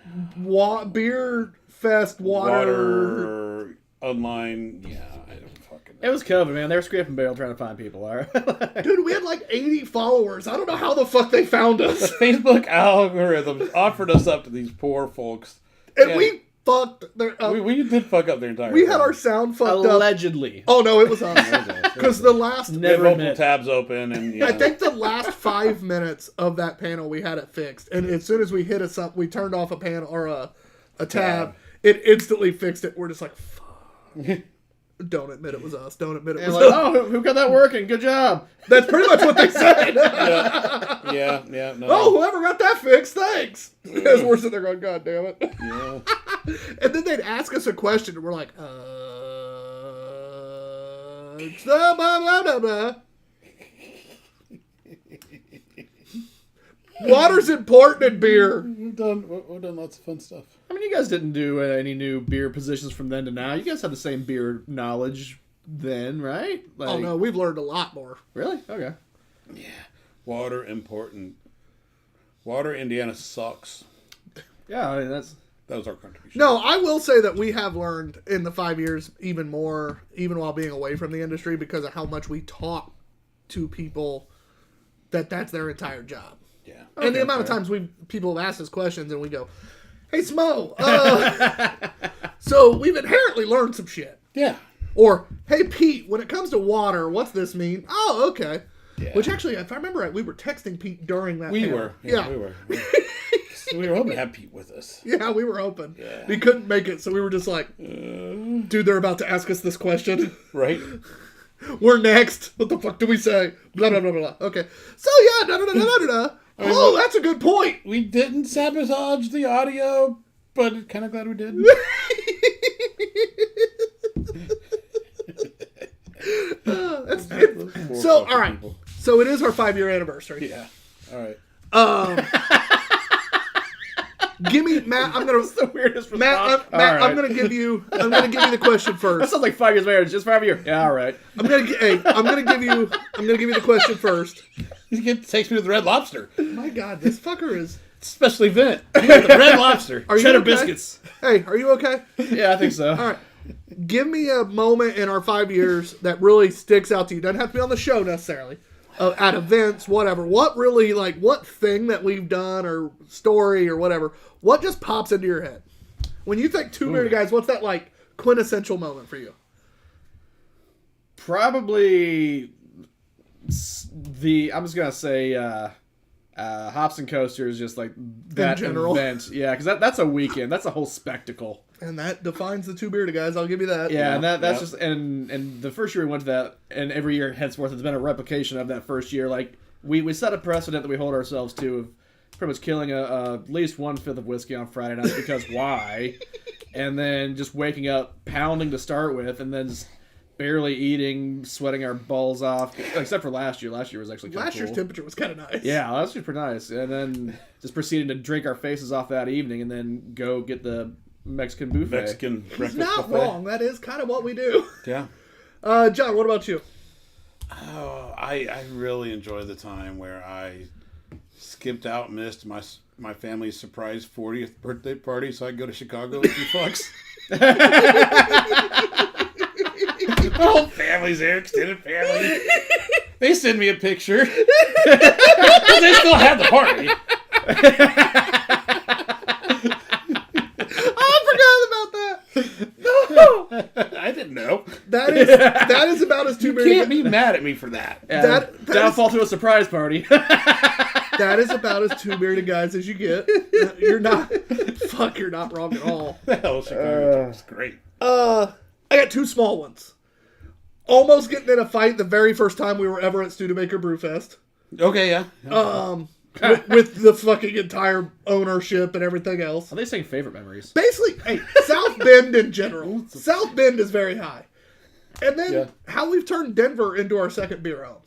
beer fest water. Online. Yeah, I don't fucking know. It was COVID, man. They were scraping barrel trying to find people. All right. Dude, we had like 80 followers. I don't know how the fuck they found The us. Facebook algorithms offered us up to these poor folks. And Yeah. we fucked their We did fuck up their entire we had thing. our sound fucked up. Allegedly. Oh no, it was us. Because the last We had Never multiple admit. tabs open, and yeah. I think the last 5 minutes of that panel we had it fixed, and as soon as we hit we turned off a panel or a tab, it instantly fixed it. We're just like, fuck. Don't admit it was us. Don't admit it And was like, us. oh, who got that working? Good job. That's pretty much what they said. yeah, no. Oh, whoever got that fixed, thanks. As we're sitting there going, God damn it. Yeah. And then they'd ask us a question, and we're like, blah, blah, blah, blah. Water's important in beer. We've done lots of fun stuff. I mean, you guys didn't do any new beer positions from then to now. You guys had the same beer knowledge then, right? Like, Oh, no, we've learned a lot more. Really? Okay. Yeah. Water important. Water, Indiana sucks. Yeah, I mean, that's... That was our contribution. No, I will say that we have learned in the 5 years even more, even while being away from the industry, because of how much we talk to people that's their entire job. Yeah. And the amount of fair. times people have asked us questions and we go, "Hey, Smo, so we've inherently learned some shit." Yeah. Or, "Hey, Pete, when it comes to water, what's this mean?" "Oh, okay." Yeah. Which actually, if I remember right, we were texting Pete during that. We panel. were. Yeah. We were. We were hoping to have Pete with us. Yeah, we were open. Yeah. We couldn't make it, so we were just like, "Dude, they're about to ask us this question. Right? We're next. What the fuck do we say?" Blah, blah, blah, blah. Okay. So, yeah, da-da-da-da-da-da. Oh, that's a good point. We didn't sabotage the audio, but kind of glad we did. So, all right. So, it is our 5-year anniversary. Yeah. All right. Give me, Matt, I'm going That's the weirdest response. Matt, All I'm right. going to give you the question That first. sounds like 5 years marriage, just 5 years. Yeah, all right. I'm going to give you the question first. Takes me to the Red Lobster. My God, this fucker is. Special event. The Red Lobster. Are you Cheddar okay? biscuits. Hey, are you okay? Yeah, I think so. All right. Give me a moment in our 5 years that really sticks out to you. Doesn't have to be on the show necessarily. At events, whatever. What really, what thing that we've done or story or whatever, what just pops into your head? When you think Two Bearded Guys, what's that, quintessential moment for you? Probably I'm just going to say Hops and Coasters, just like that general. event. Yeah, because that's a weekend. That's a whole spectacle. And that defines the Two Bearded Guys, I'll give you that. Yeah, and that's Yep. just and the first year we went to that, and every year henceforth it's been a replication of that first year. Like we set a precedent that we hold ourselves to of pretty much killing at least 1/5 of whiskey on Friday nights because why, and then just waking up pounding to start with, and then just barely eating, sweating our balls off. Except for last year. Last year was actually Last cool. year's temperature was kind of nice. Yeah, last year was pretty nice, and then just proceeding to drink our faces off that evening, and then go get the Mexican buffet. Mexican It's breakfast not buffet. wrong. That is kind of what we do. Yeah. John, what about you? Oh, I really enjoyed the time where I skipped out and missed my family's surprise 40th birthday party so I could go to Chicago with 2 fucks. My whole family's there, extended family. They send me a picture. 'Cause they still have the party. I forgot about that. No, I didn't know. that is about as Two You Bearded can't be mad at me for that. Yeah, That downfall to a surprise party. That is about as Two Bearded Guys as you get. You're not wrong at all. The hell, Chicago was great. I got 2 small ones. Almost getting in a fight the very first time we were ever at Studebaker Brewfest. Okay, yeah. With the fucking entire ownership and everything else. Are they saying favorite memories? Basically, hey, South Bend in general. South Bend is very high. And then how we've turned Denver into our second beer home.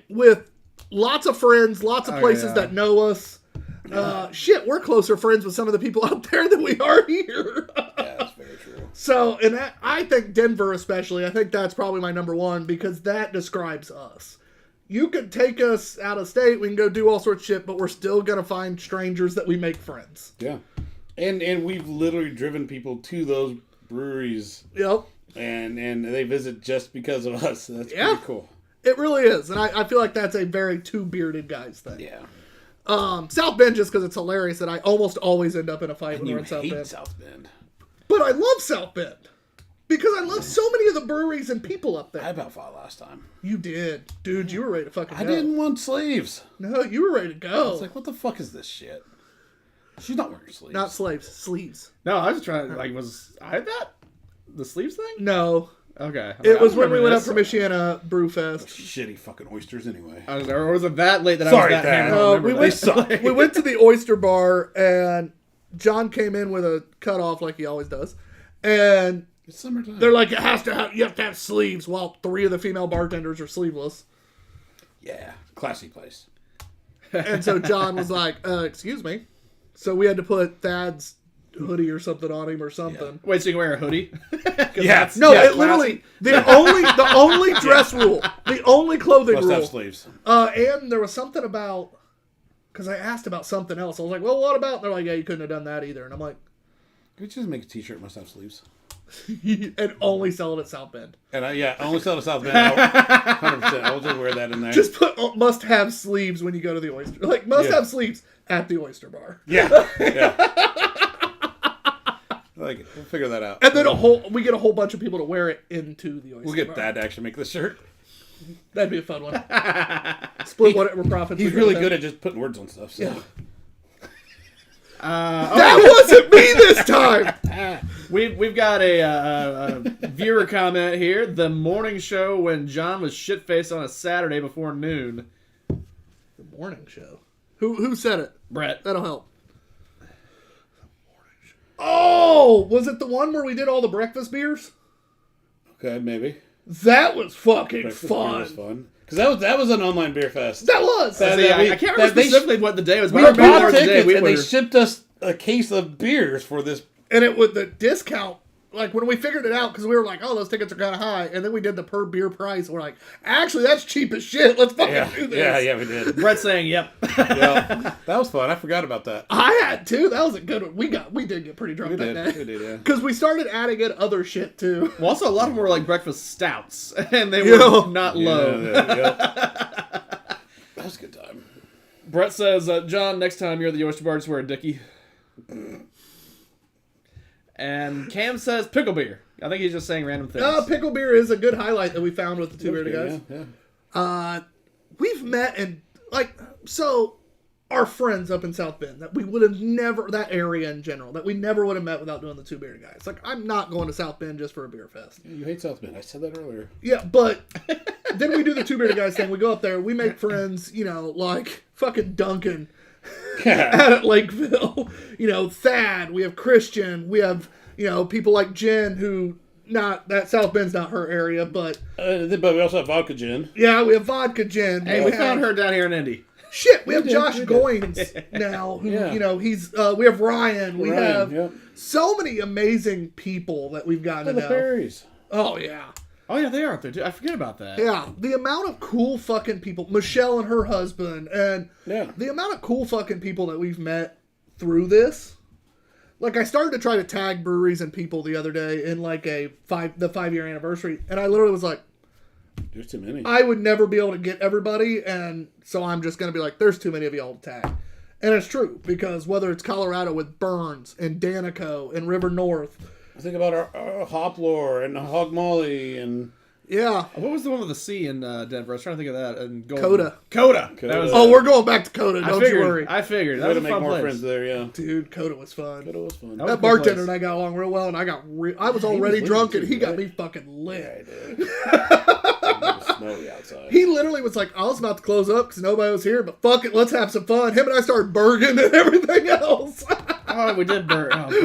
With lots of friends, lots of places that know us. We're closer friends with some of the people out there than we are here. Yeah, that's very true. So, and I think Denver especially, I think that's probably my number one because that describes us. You could take us out of state, we can go do all sorts of shit, but we're still going to find strangers that we make friends. Yeah. And we've literally driven people to those breweries Yep. and they visit just because of us. That's pretty cool. It really is. And I feel like that's a very Two Bearded Guys thing. Yeah. South Bend just because it's hilarious that I almost always end up in a fight when You we're in South hate Bend. South Bend. But I love South Bend. Because I love so many of the breweries and people up I there. about fought last time. You did. Dude, you were ready to fucking go. I didn't want sleeves. No, you were ready to I go. was like, what the fuck is this shit? She's not wearing sleeves. Not slaves, sleeves. No, I was just trying to, was I that? The sleeves thing? No. Okay. It was when we went up for for Michiana Brewfest. Shitty fucking oysters anyway. Or was it that late that Sorry, I was that Dad. hammered? I don't we remember that. we went to the Oyster Bar, and John came in with a cutoff like he always does. And It's summertime. they're like, you have to have sleeves, while 3 of the female bartenders are sleeveless. Yeah. Classy place. And so John was like, excuse me. So we had to put Thad's hoodie or something on him or something. Wait, so you can wear a hoodie? Yeah. No, yeah, it literally the only dress rule, the only clothing Must have rule. sleeves. And there was something about, because I asked about something else. I was like, well, what about? And they're like, yeah, you couldn't have done that either. And I'm like, Could you just make a t-shirt must have sleeves? and only sell it at South Bend. And I only sell to South Bend. 100%. I will just wear that in there. Just put must-have sleeves when you go to the oyster. Like, must-have sleeves at the oyster bar. Yeah. Like, we'll figure that out. And then we get a whole bunch of people to wear it into the oyster bar. We'll get Dad to actually make the shirt. That'd be a fun one. Split whatever profits. He's really good at just putting words on stuff. So. Yeah. That wasn't me this time. We've got a viewer comment here. The morning show when John was shit-faced on a Saturday before noon. The morning show. Who said it? Brett. That'll help. Oh, was it the one where we did all the breakfast beers? Okay, maybe. That was fucking Breakfast fun. beer was fun. Because that was an online beer fest. That was. I can't remember specifically what the day was. We But I remember bought the day tickets, we and were. they shipped us a case of beers for this. And it was the discount. Like, when we figured it out, because we were like, oh, those tickets are kind of high. And then we did the per beer price. And we're like, actually, that's cheap as shit. Let's fucking do this. Yeah, we did. Brett saying, "Yep." Yeah, that was fun. I forgot about that. I had too. That was a good one. We did get pretty drunk that day. We did, yeah. Because we started adding in other shit too. Well, also a lot of them were like breakfast stouts, and they were not low. Yeah. That was a good time. Brett says, "John, next time you're at the oyster bar, just wear a dickie." And Cam says pickle beer. I think he's just saying random things. Pickle beer is a good highlight that we found with the Two Beerded Guys. Yeah. We've met and our friends up in South Bend that we would have never, that area in general, that we never would have met without doing the Two Beerded Guys. Like, I'm not going to South Bend just for a beer fest. You hate South Bend. I said that earlier. Yeah, but then we do the Two Beerded Guys thing. We go up there, we make friends, like fucking Duncan at Lakeville. Thad. We have Christian. We have, people like Jen who, that South Bend's not her area, but we also have Vodka Gin. Yeah, we have Vodka Gin. Hey, we found her down here in Indy. Shit, we have Josh Goins now. Who, he's. We have Ryan. We have so many amazing people that we've gotten to the know. Berries. Oh yeah. Oh yeah, they are up there too. I forget about that. Yeah, the amount of cool fucking people, Michelle and her husband, and the amount of cool fucking people that we've met through this. Like, I started to try to tag breweries and people the other day in like the 5-year anniversary, and I literally was like, there's too many. I would never be able to get everybody, and so I'm just going to be like, there's too many of y'all to tag. And it's true, because whether it's Colorado with Burns and Danico and River North. I think about our Hop Lore and Hog Molly and... Yeah. What was the one with the C in Denver? I was trying to think of that. And Coda. That was, we're going back to Coda. Don't you worry. I figured. That was a fun place. Friends there, yeah. Dude, Coda was fun. That bartender and I got along real well, and I was already drunk, and he got me fucking lit. Snowy outside. He literally was like, I was about to close up because nobody was here, but fuck it, let's have some fun. Him and I started burging and everything else. Oh, we did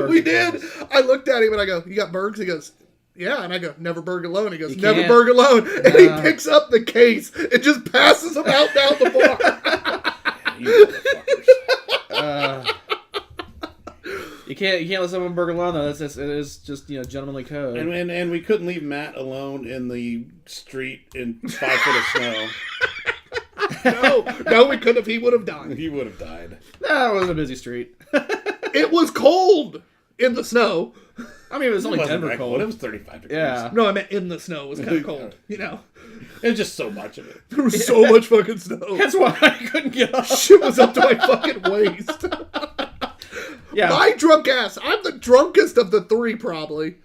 we did. I looked at him and I go, you got burgers? He goes, yeah. And I go, never burg alone. He goes, never burg alone. And he picks up the case and just passes them out down the bar. You motherfuckers. You can't let someone burg alone though. It is just gentlemanly code. And we couldn't leave Matt alone in the street in 5 foot of snow. No, we couldn't have. He would have died. He would have died. No, it wasn't a busy street. It was cold in the snow. I mean, it was only Denver cold. It was 35 degrees. Yeah. No, I meant in the snow. It was kind of cold. It was just so much of it. There was so much fucking snow. That's why I couldn't get up. Shit was up to my fucking waist. Yeah. My drunk ass. I'm the drunkest of the three, probably.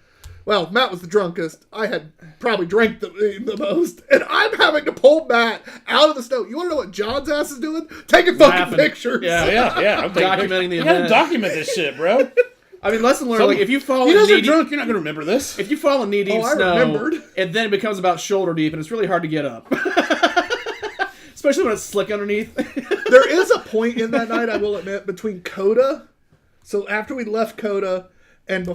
Well, Matt was the drunkest. I had probably drank the most. And I'm having to pull Matt out of the snow. You want to know what John's ass is doing? Taking fucking pictures. Yeah. I'm documenting the event. You event. gotta document this shit, bro. I mean, lesson learned. Like, if you fall you guys in are drunk, you're not gonna remember this. If you fall in knee-deep I snow, remembered. and then it becomes about shoulder deep, and it's really hard to get up. Especially when it's slick underneath. There is a point in that night, I will admit, between Coda. So after we left Coda, and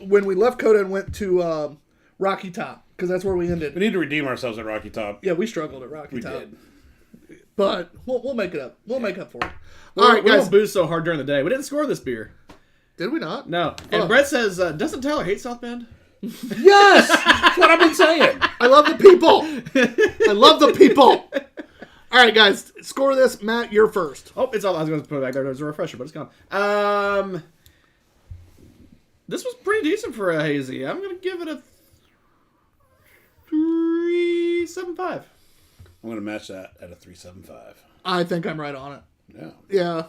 when we left Coda and went to Rocky Top, because that's where we ended. We need to redeem ourselves at Rocky Top. Yeah, we struggled at Rocky Top. We did. But we'll make it up. We'll make up for it. All right, we guys. don't Booze so hard during the day. We didn't score this beer. Did we not? No. And Brett says, doesn't Tyler hate South Bend? Yes! That's what I've been saying. I love the people. I love the people. All right, guys. Score this. Matt, you're first. Oh, it's all I was going to put it back there. There's a refresher, but it's gone. This was pretty decent for a hazy. I'm gonna give it a 3.75. I'm going to match that at a 3.75. I think I'm right on it. Yeah. Yeah.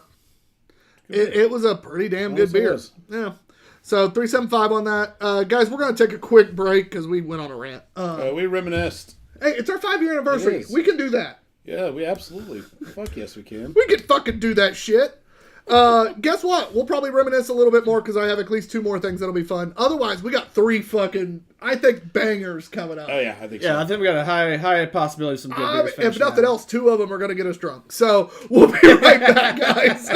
It was a pretty damn good beer. Yeah. So 3.75 on that. Guys, we're going to take a quick break because we went on a rant. We reminisced. Hey, it's our 5-year anniversary. We can do that. Yeah, we absolutely. Fuck yes, we can. We can fucking do that shit. Guess what? We'll probably reminisce a little bit more because I have at least 2 more things that'll be fun. Otherwise, we got 3 fucking, I think, bangers coming up. Oh, yeah, I think so. Yeah, I think we got a high possibility of some good beers. If nothing else, 2 of them are going to get us drunk. So we'll be right back, guys.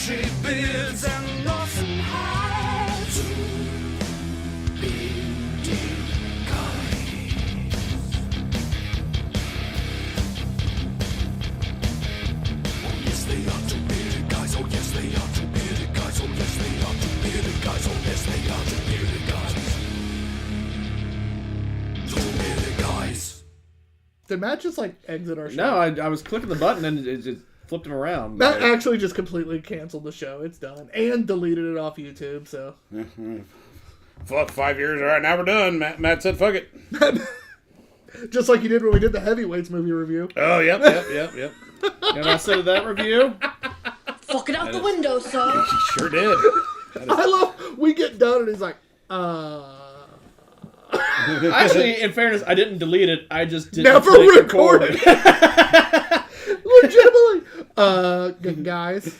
bushy beards and awesome hats. Two bearded guys. Oh yes they are two bearded guys. Oh yes they are two bearded guys. Oh yes they are two bearded guys. Oh yes they are two bearded guys. Two bearded guys. Did Matt just like exit our show? No, I was clicking the button and it just flipped him around. Matt actually just completely canceled the show. It's done. And deleted it off YouTube, so. Fuck, 5 years. All right, now we're done. Matt said, fuck it. Just like you did when we did the Heavyweights movie review. Oh, yep. And I said that review. Fuck it out the window, son. She sure did. I love, we get done and he's like, Actually, in fairness, I didn't delete it. I just didn't never click recorded. Legitimately. Guys.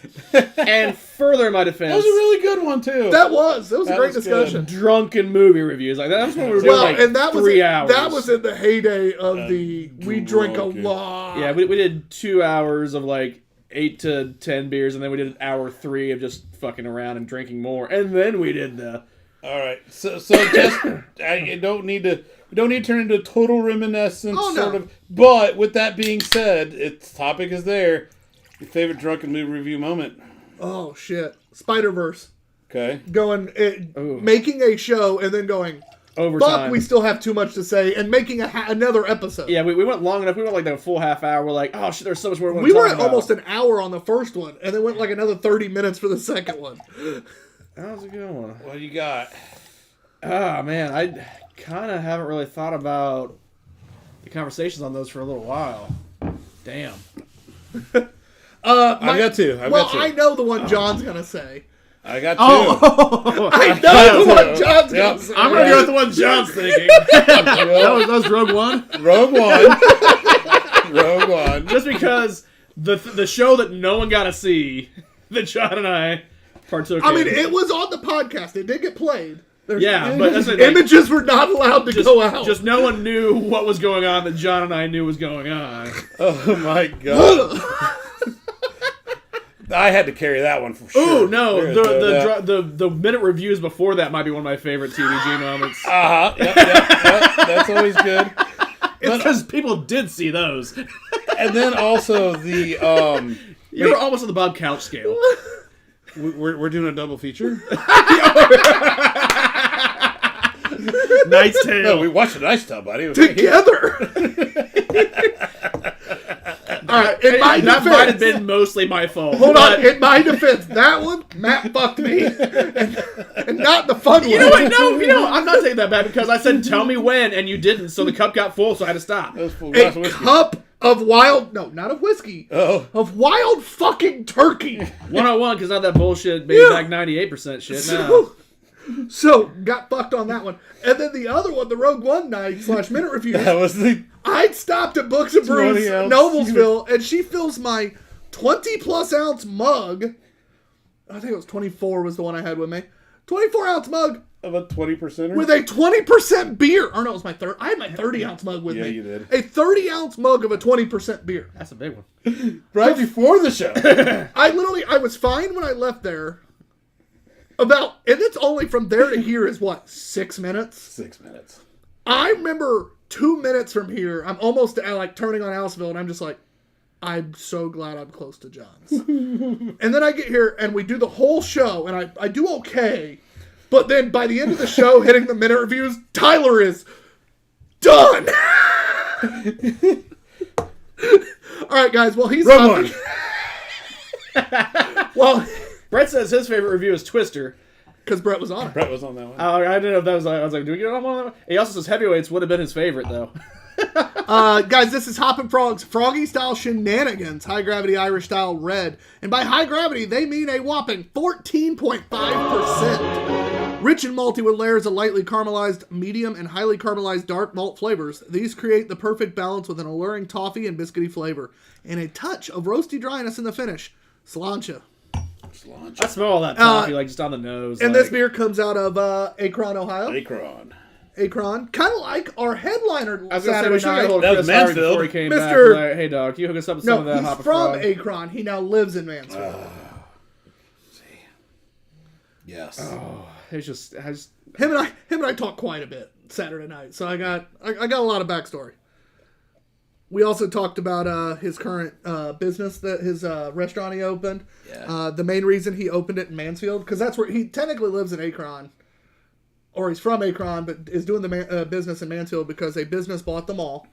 And further in my defense, That was a really good one, too. That was a That great was discussion. drunken movie reviews. Like that was when we were doing like And that was 3 hours. That was in the heyday of the we drink a drunken. lot. Yeah, we did 2 hours of like 8 to 10 beers, and then we did an hour 3 of just fucking around and drinking more, and then we did the. All right, so just we don't need to turn into a total reminiscence, sort of. But with that being said, its topic is there. Your favorite drunken movie review moment? Oh shit, Spider-Verse. Okay. Making a show and then going. Overtime. Fuck, we still have too much to say, and making another episode. Yeah, we went long enough. We went like a full half hour. We're like, oh shit, there's so much more. We were at almost an hour on the first one, and then went like another 30 minutes for the second one. That was a good one. What do you got? Ah, man, I kind of haven't really thought about the conversations on those for a little while. Damn. I've got two. I know the one John's gonna say. I got two. I know the one John's gonna say. I'm gonna go with the one John's thinking. that was Rogue One. Rogue One. Just because the show that no one got to see, that John and I partook in. I mean, it was on the podcast. It did get played. But that's like, images were not allowed to go out. Just no one knew what was going on that John and I knew was going on. Oh my god. I had to carry that one for sure. Oh no, the minute reviews before that might be one of my favorite TVG moments. Yep, that's always good. It's because people did see those. And then also the you were almost on the Bob Couch scale. We're doing a double feature. Knight's Tale. No, we watched a Knight's Tale, buddy. Together. All right, in my that defense, might have been mostly my fault. hold on, in my defense, that one, Matt fucked me, and not the fun one. You know what? No, I'm not taking that back because I said tell me when, and you didn't, so the cup got full, so I had to stop. A cup of wild, no, not of whiskey, of wild fucking turkey. 101, because not that bullshit baby back 98% shit. No. So, got fucked on that one. And then the other one, the Rogue One night / minute reviews. That was the... I'd stopped at Books and Brews, 20 ounce. Noblesville, and she fills my 20-plus ounce mug. I think it was 24 was the one I had with me. 24-ounce mug. Of a 20%er? With a 20% beer. Or no, it was my third. I had my 30-ounce mug with me. Yeah, you did. A 30-ounce mug of a 20% beer. That's a big one. Right before the show. I was fine when I left there. And it's only from there to here is what, 6 minutes? 6 minutes. I remember 2 minutes from here, I'm almost like turning on Aliceville, and I'm just like, I'm so glad I'm close to John's. And then I get here, and we do the whole show, and I do okay. But then by the end of the show, hitting the minute reviews, Tyler is done. All right, guys. Well, he's Wrong one. Well, Brett says his favorite review is Twister. because Brett was on it. Brett was on that one. I didn't know if that was. I was like, do we get on one? He also says Heavyweights would have been his favorite though. Guys, this is Hoppin' Frogs Froggy Style Shenanigans, High Gravity Irish Style Red. And by high gravity, they mean a whopping 14.5%. Rich and malty with layers of lightly caramelized, medium, and highly caramelized dark malt flavors, these create the perfect balance with an alluring toffee and biscuity flavor, and a touch of roasty dryness in the finish. Sláinte. I smell all that toffee like just on the nose. And this beer comes out of Akron, Ohio. Akron. Kind of like our headliner I was gonna say, Saturday we should night. get a hold That of was Chris Harvey Mansfield. before he came Mr. back. Like, hey dog, can you hook us up with some No, of that he's Hopper from Frog? Akron. He now lives in Mansfield. Yes. Oh, it's just Him and I talked quite a bit Saturday night, so I got a lot of backstory. We also talked about his current business, that his restaurant he opened. Yeah. The main reason he opened it in Mansfield, because that's where he technically lives in Akron, or he's from Akron, but is doing the business in Mansfield because a business bought them all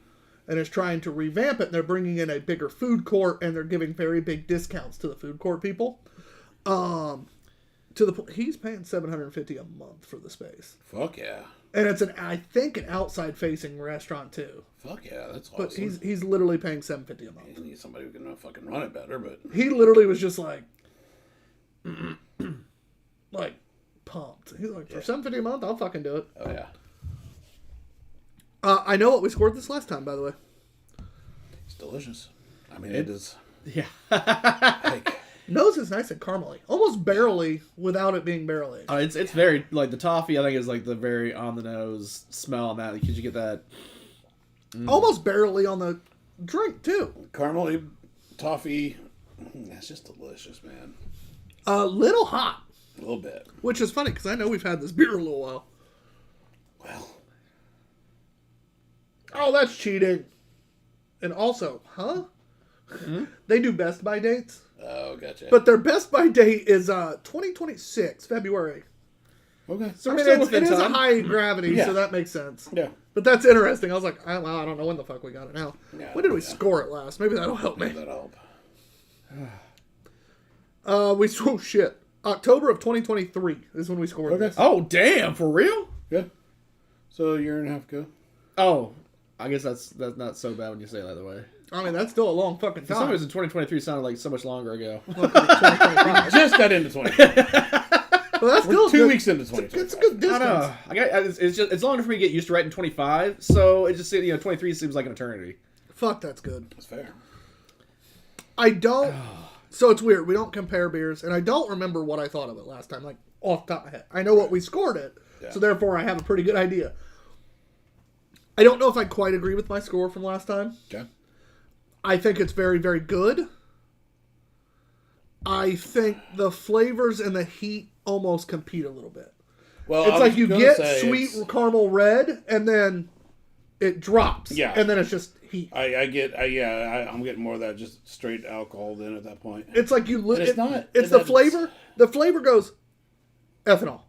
and is trying to revamp it. And they're bringing in a bigger food court, and they're giving very big discounts to the food court people. He's paying $750 a month for the space. Fuck yeah. And it's I think an outside facing restaurant too. Fuck yeah, that's awesome. But he's literally paying $750 a month. You need somebody who can fucking run it better, but He literally was just like pumped. He's like, for $750 a month, I'll fucking do it. oh yeah. I know what we scored this last time, by the way. It's delicious. I mean, it is. yeah. Like, Nose is nice and caramely, almost barely without it being barrel aged. It's very like the toffee. I think is like the very on the nose smell on that because you get that. Almost barely on the drink too. caramel toffee. That's just delicious, man. A little hot, A little bit. which is funny because I know we've had this beer a little while. Well, Oh, that's cheating. And also, huh? They do Best By dates, oh, gotcha. but their Best By date is 2026, February. okay. So I we're mean, still it within is a time. high gravity, Yeah. so that makes sense. Yeah. But that's interesting. I was like, I don't know when the fuck we got it now. Yeah, When did we yeah. score it last? Maybe that'll help me. That'll help. Shit. October of 2023 is when we scored Okay. this. Oh damn! For real? Yeah. So a year and a half ago. Oh, I guess that's not so bad when you say it that way. I mean, that's still a long fucking For some time. reason, 2023 sounded like so much longer ago. 2025. Just got into 20. But that's still We're 2 good. weeks into It's 20. a good I distance. don't know. It's long enough for me to get used to writing 25. So it just 23 seems like an eternity. Fuck, that's good. That's fair. I don't. So it's weird. We don't compare beers, and I don't remember what I thought of it last time, like off the top of my head. I know what we scored it, Yeah. so therefore I have a pretty good idea. I don't know if I quite agree with my score from last time. Okay. I think it's very, very good. I think the flavors and the heat almost compete a little bit. Well, It's I like was you gonna get say sweet it's- caramel red, and then it drops. Yeah. And then it's just heat. I'm getting more of that just straight alcohol then at that point. It's like you look. And it's not- It's the that's- flavor. The flavor goes ethanol.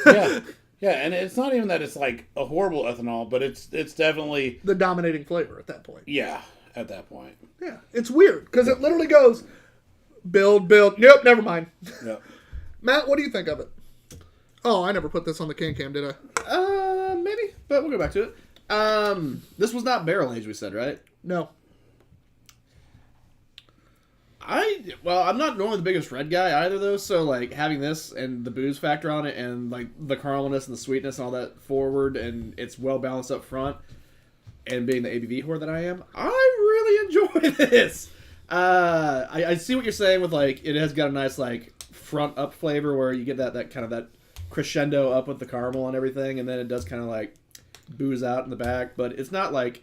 Yeah. Yeah, and it's not even that it's like a horrible ethanol, but it's definitely The dominating flavor at that point. at that point. Yeah, it's weird because it literally goes build. Nope, never mind. Yeah. Matt, what do you think of it? Oh, I never put this on the can cam, did I? Maybe, but we'll go back to it. This was not barrel aged, we said, right? No. I'm not normally the biggest red guy either, though. So like having this and the booze factor on it, and like the caramelness and the sweetness and all that forward, and it's well balanced up front, and being the ABV whore that I am, I really enjoy this. I see what you're saying with like it has got a nice like front up flavor where you get that kind of that crescendo up with the caramel and everything, and then it does kind of like booze out in the back, but it's not like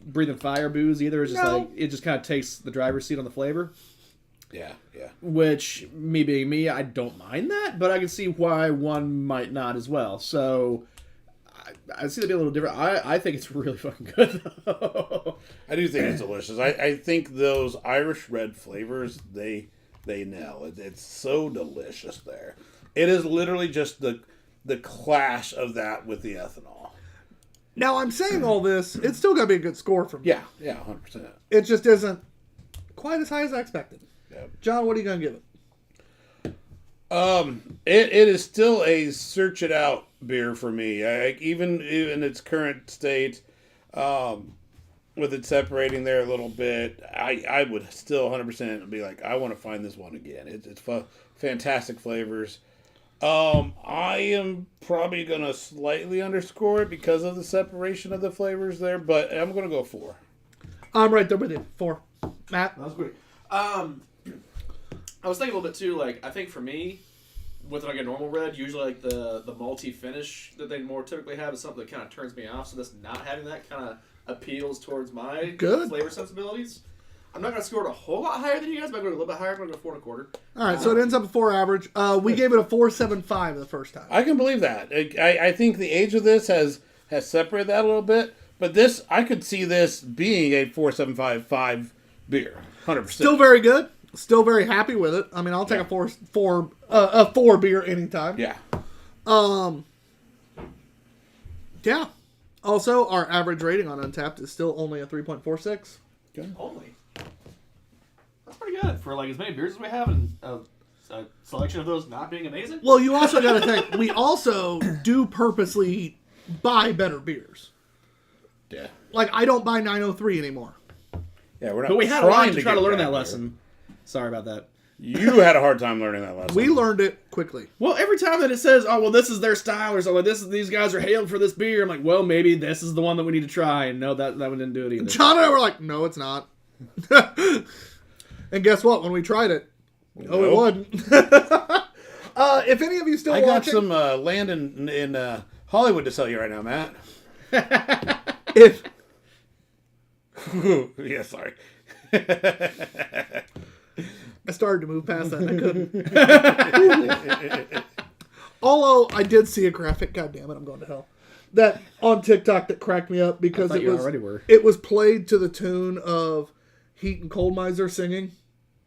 breathing fire booze either. It's just No. like it just kind of takes the driver's seat on the flavor. Yeah. Which, me being me, I don't mind that, but I can see why one might not as well. So I see that be a little different. I think it's really fucking good though. I do think it's delicious. I think those Irish red flavors they nail it. It's so delicious there. It is literally just the clash of that with the ethanol. Now I'm saying all this, it's still gonna be a good score from me. Yeah, 100%. It just isn't quite as high as I expected. Yeah. John, what are you gonna give it? It is still a search it out beer for me. Even in its current state, with it separating there a little bit, I would still 100% be like, I want to find this one again. It's fantastic flavors. I am probably going to slightly underscore it because of the separation of the flavors there, but I'm going to go 4. I'm right there with you. 4. Matt? That was great. I was thinking a little bit too. Like I think for me, with like a normal red, usually like the malty finish that they more typically have is something that kind of turns me off. So this not having that kind of appeals towards my Good. flavor sensibilities. I'm not gonna score it a whole lot higher than you guys, but I'm gonna go a little bit higher. I'm gonna go 4.25. All right, so it ends up a 4 average. We gave it a 4.75 the first time. I can believe that. I think the age of this has separated that a little bit, but this I could see this being a 4.75 beer, 100%. Still very good. Still very happy with it. I mean, I'll take a four beer anytime. Yeah. Yeah. Also, our average rating on Untappd is still only a 3.46. Only. That's pretty good for like as many beers as we have and a selection of those not being amazing. Well, you also got to think, we also do purposely buy better beers. Yeah. Like, I don't buy 903 anymore. Yeah, we're not. But we had a lot to try get to learn back that there. lesson. Sorry about that. You had a hard time learning that lesson. We learned it quickly. Well, every time that it says, "Oh, well, this is their style," or something, these guys are hailed for this beer, I'm like, well, maybe this is the one that we need to try. And no, that one didn't do it either. John and I were like, no, it's not. And guess what? When we tried it, it wasn't. If any of you still I got watching, some land in Hollywood to sell you right now, Matt. if Yeah, sorry. I started to move past that and I couldn't. Although I did see a graphic, god damn it, I'm going to hell. That on TikTok that cracked me up because I thought you already were. it was played to the tune of Heat and Cold Miser singing.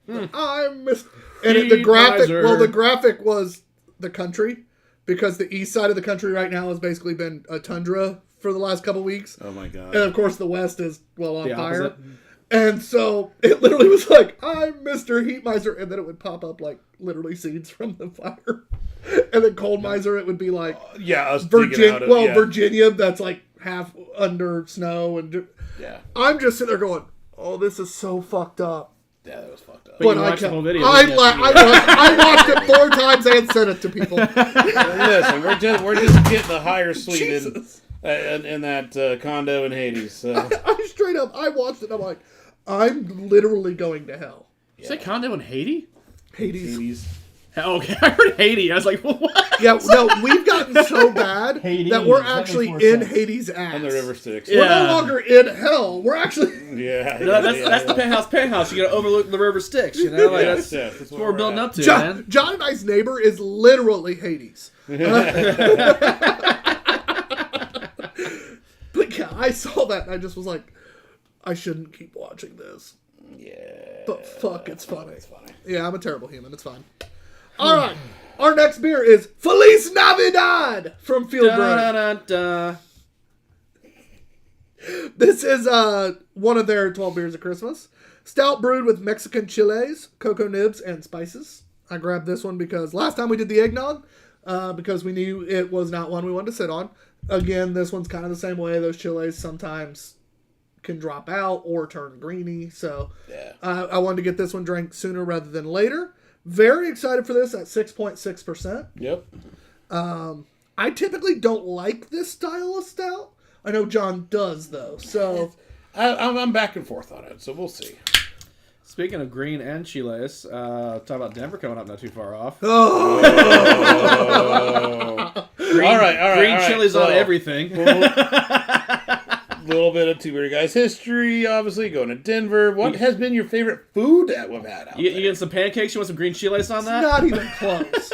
I miss and Heat the graphic Miser. the graphic was the country because the east side of the country right now has basically been a tundra for the last couple weeks. Oh my god. And of course the west is on The fire. opposite. And so it literally was like, I'm Mr. Heat Miser, and then it would pop up like literally seeds from the fire. And then Cold Miser, it would be like Yeah, us digging out of yeah. Virginia, that's like half under snow, and Yeah. I'm just sitting there going, "Oh, this is so fucked up." Yeah, that was fucked up. But you I watched the kept, whole video, I, didn't you? I watched it 4 times and sent it to people. Listen, we're just getting the higher suite Jesus. in that condo in Hades. So. I straight up, I watched it. And I'm like, I'm literally going to hell. Did you say condo in Haiti? Hades. Okay, I heard Haiti. I was like, what? Yeah, no, we've gotten so bad Hades. that we're That actually makes more in sense. Hades' ass. On the river Styx. We're Yeah. no longer in hell. We're actually. Yeah. No, that's the penthouse. You gotta overlook the river Styx, you know? Like, Yes, that's that's what we're building at. up to, John, man. John and I's neighbor is literally Hades. But yeah, I saw that and I just was like, I shouldn't keep watching this. Yeah. But fuck, it's funny. It's funny. Yeah, I'm a terrible human. It's fine. All right. Our next beer is Feliz Navidad from Field Brewing. Da-da-da-da. This is one of their 12 beers of Christmas. Stout brewed with Mexican chiles, cocoa nibs, and spices. I grabbed this one because last time we did the eggnog, because we knew it was not one we wanted to sit on. Again, this one's kind of the same way. Those chiles sometimes can drop out or turn greeny. So Yeah. I wanted to get this one drank sooner rather than later. Very excited for this at 6.6%. Yep. I typically don't like this style of stout. I know John does, though. So I'm back and forth on it, so we'll see. Speaking of green and chiles, talk about Denver coming up not too far off. All right. Green chilies So, on everything. little bit of Two Beerded Guys history, obviously, going to Denver. What has been your favorite food that we've had out You there? getting some pancakes? You want some green chiles on that? not even close.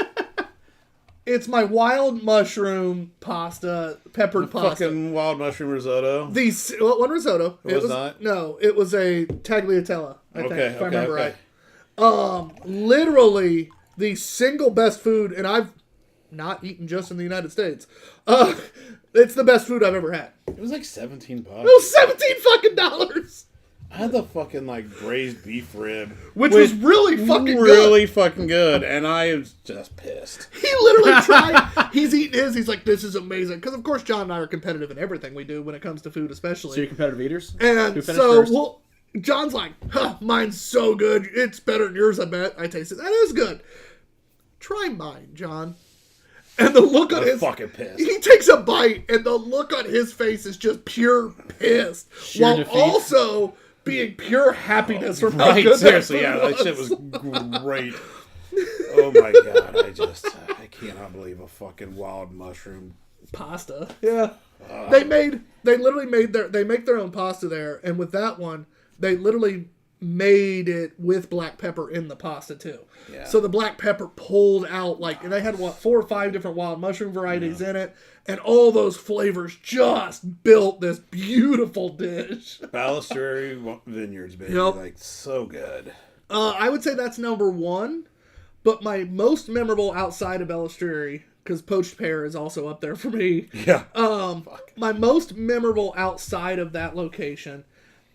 It's my wild mushroom pasta, peppered pasta. Fucking wild mushroom risotto. One risotto. It was not? No, it was a tagliatelle, I think, if I remember okay. right. Literally the single best food, and I've not eaten just in the United States. It's the best food I've ever had. It was like $17. It was $17 I had the fucking like braised beef rib, which was really fucking good. really fucking good, and I was just pissed. He literally tried. He's eating his. He's like, this is amazing. Because, of course, John and I are competitive in everything we do when it comes to food, especially. So you're competitive eaters? And Who finished so, first? well, John's like, mine's so good. It's better than yours, I bet. I taste it. That is good. Try mine, John. And the look on I'm his... fucking pissed. He takes a bite, and the look on his face is just pure pissed. Sheer while defeat. also being pure happiness from how Right, good seriously, that yeah, food that shit was great. Oh my god, I cannot believe a fucking wild mushroom. Pasta. Yeah. They make their own pasta there, and with that one, they literally made it with black pepper in the pasta too. Yeah. So the black pepper pulled out and they had 4 or 5 different wild mushroom varieties in it, and all those flavors just built this beautiful dish. Beeriversary Vineyards, baby. Yep. Like, so good. I would say that's number 1, but my most memorable outside of Beeriversary, because poached pear is also up there for me. Yeah. My most memorable outside of that location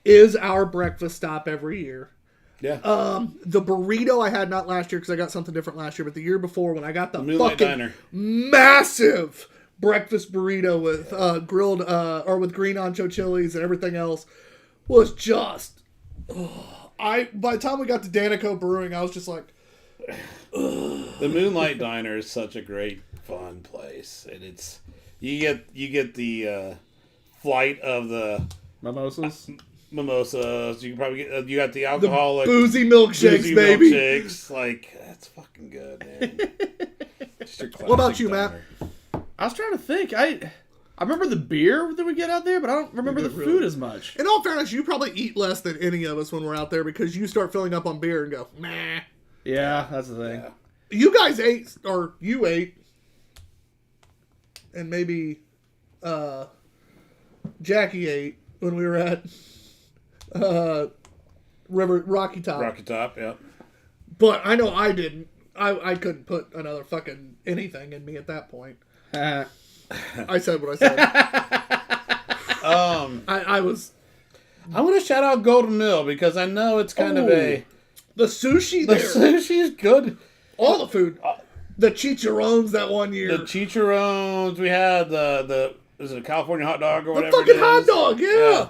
is our breakfast stop every year. Yeah. The burrito I had not last year because I got something different last year, but the year before when I got the Moonlight fucking Diner. massive breakfast burrito with grilled or with green ancho chilies and everything else was just. By the time we got to Danico Brewing, I was just like. The Moonlight Diner is such a great, fun place, and it's you get the flight of the Mimosas. mimosas. You can probably get you got the alcoholic Boozy milkshakes, boozy baby. milkshakes. Like, that's fucking good, man. Just your What about classic you, Matt? diner. I was trying to think. I remember the beer that we get out there, but I don't remember the food as much. In all fairness, you probably eat less than any of us when we're out there because you start filling up on beer and go, nah. Yeah, that's the thing. Yeah. You guys ate, or you ate, and maybe Jackie ate when we were at Rocky Top. Rocky Top, yeah. But I know I didn't. I couldn't put another fucking anything in me at that point. I said what I said. I was... I want to shout out Golden Mill because I know it's kind of a... The sushi The there. sushi's good. All the food. The chicharrones that one year. The chicharrones. We had the is it a California hot dog or The whatever? fucking it hot is? dog, yeah.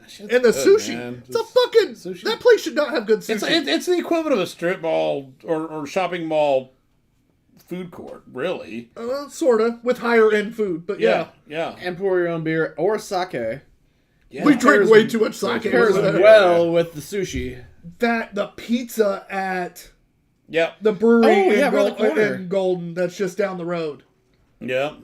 Shit's And the good, sushi. man. It's a fucking... Sushi. That place should not have good sushi. It's the equivalent of a strip mall or shopping mall food court, really. Sort of. With higher end food, but yeah. Yeah. And pour your own beer or sake. Yeah. We drink Pairs- way too much sake. Pairs over there. well with the sushi. The pizza at Yep. the brewery right in the corner. in Golden that's just down the road. Yep.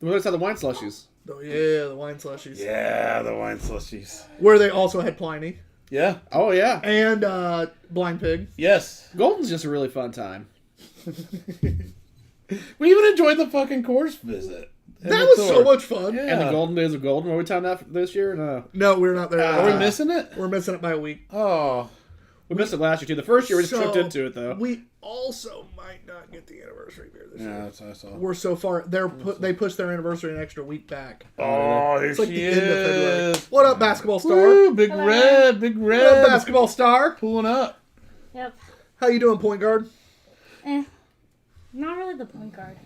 We always had the wine slushies. Oh yeah, the wine slushies. Yeah, the wine slushies. Where they also had Pliny Yeah. Oh, yeah. and Blind Pig. Yes. Golden's just a really fun time. We even enjoyed the fucking course visit. That was so much fun. Yeah. And the Golden Days of Golden. Were we time that this year? No. No, we're not there. Are we missing it? We're missing it by a week. Oh. We missed it last year, too. The first year we just tripped into it, though. We also might not get the anniversary beer this Yeah, year. that's what I saw. We're so far. They pushed their anniversary an extra week back. Oh, here It's like she the end of February. is. What up, basketball star? Woo, big red, big What up, red. basketball star? Pulling up. Yep. How you doing, point guard? Not really the point guard.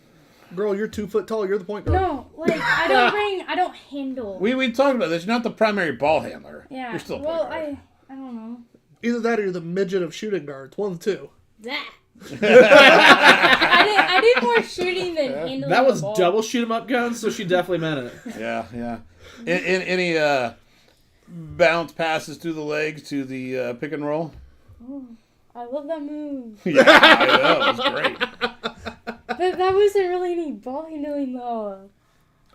Girl, you're 2 foot tall. You're the point guard. No, like I don't handle. We talked about this. You're not the primary ball handler. Yeah. You're still a well, point guard. I don't know. Either that or you're the midget of shooting guards. One of the two. That. I did more shooting than handling. That was the ball. double shoot 'em up guns, so she definitely meant it. Yeah, yeah. In any bounce passes through the legs to the pick and roll? Oh, I love that move. Yeah, I know. It was great. But that wasn't really any ball handling though.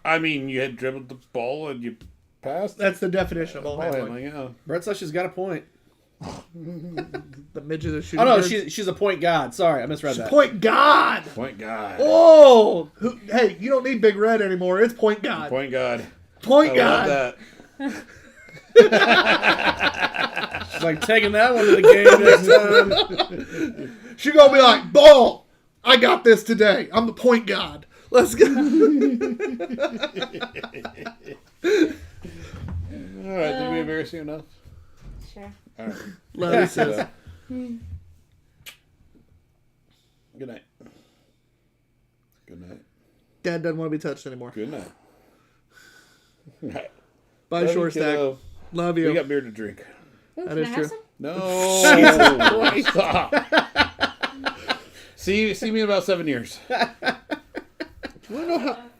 I mean, you had dribbled the ball and you passed. That's the definition of ball ball handling. handling, yeah. Brett says she's got a point. The midget of shooting Oh, no, guards. she's a point god. Sorry, I misread that. Point God. Point guard. Oh, hey, you don't need Big Red anymore. It's Point God. Point guard. Point I God. love that. She's like taking that one to the game next time. She gonna be like, ball. I got this today. I'm the Point God. Let's go. All right, did we embarrass you enough? Sure. All right. Love you, sis. Good night. Good night. Dad doesn't want to be touched anymore. Good night. All right. Bye, Love you, short stack. kiddo. Love you. We got beer to drink. Ooh, That can is I true. have some? No. Stop. See me in about 7 years. So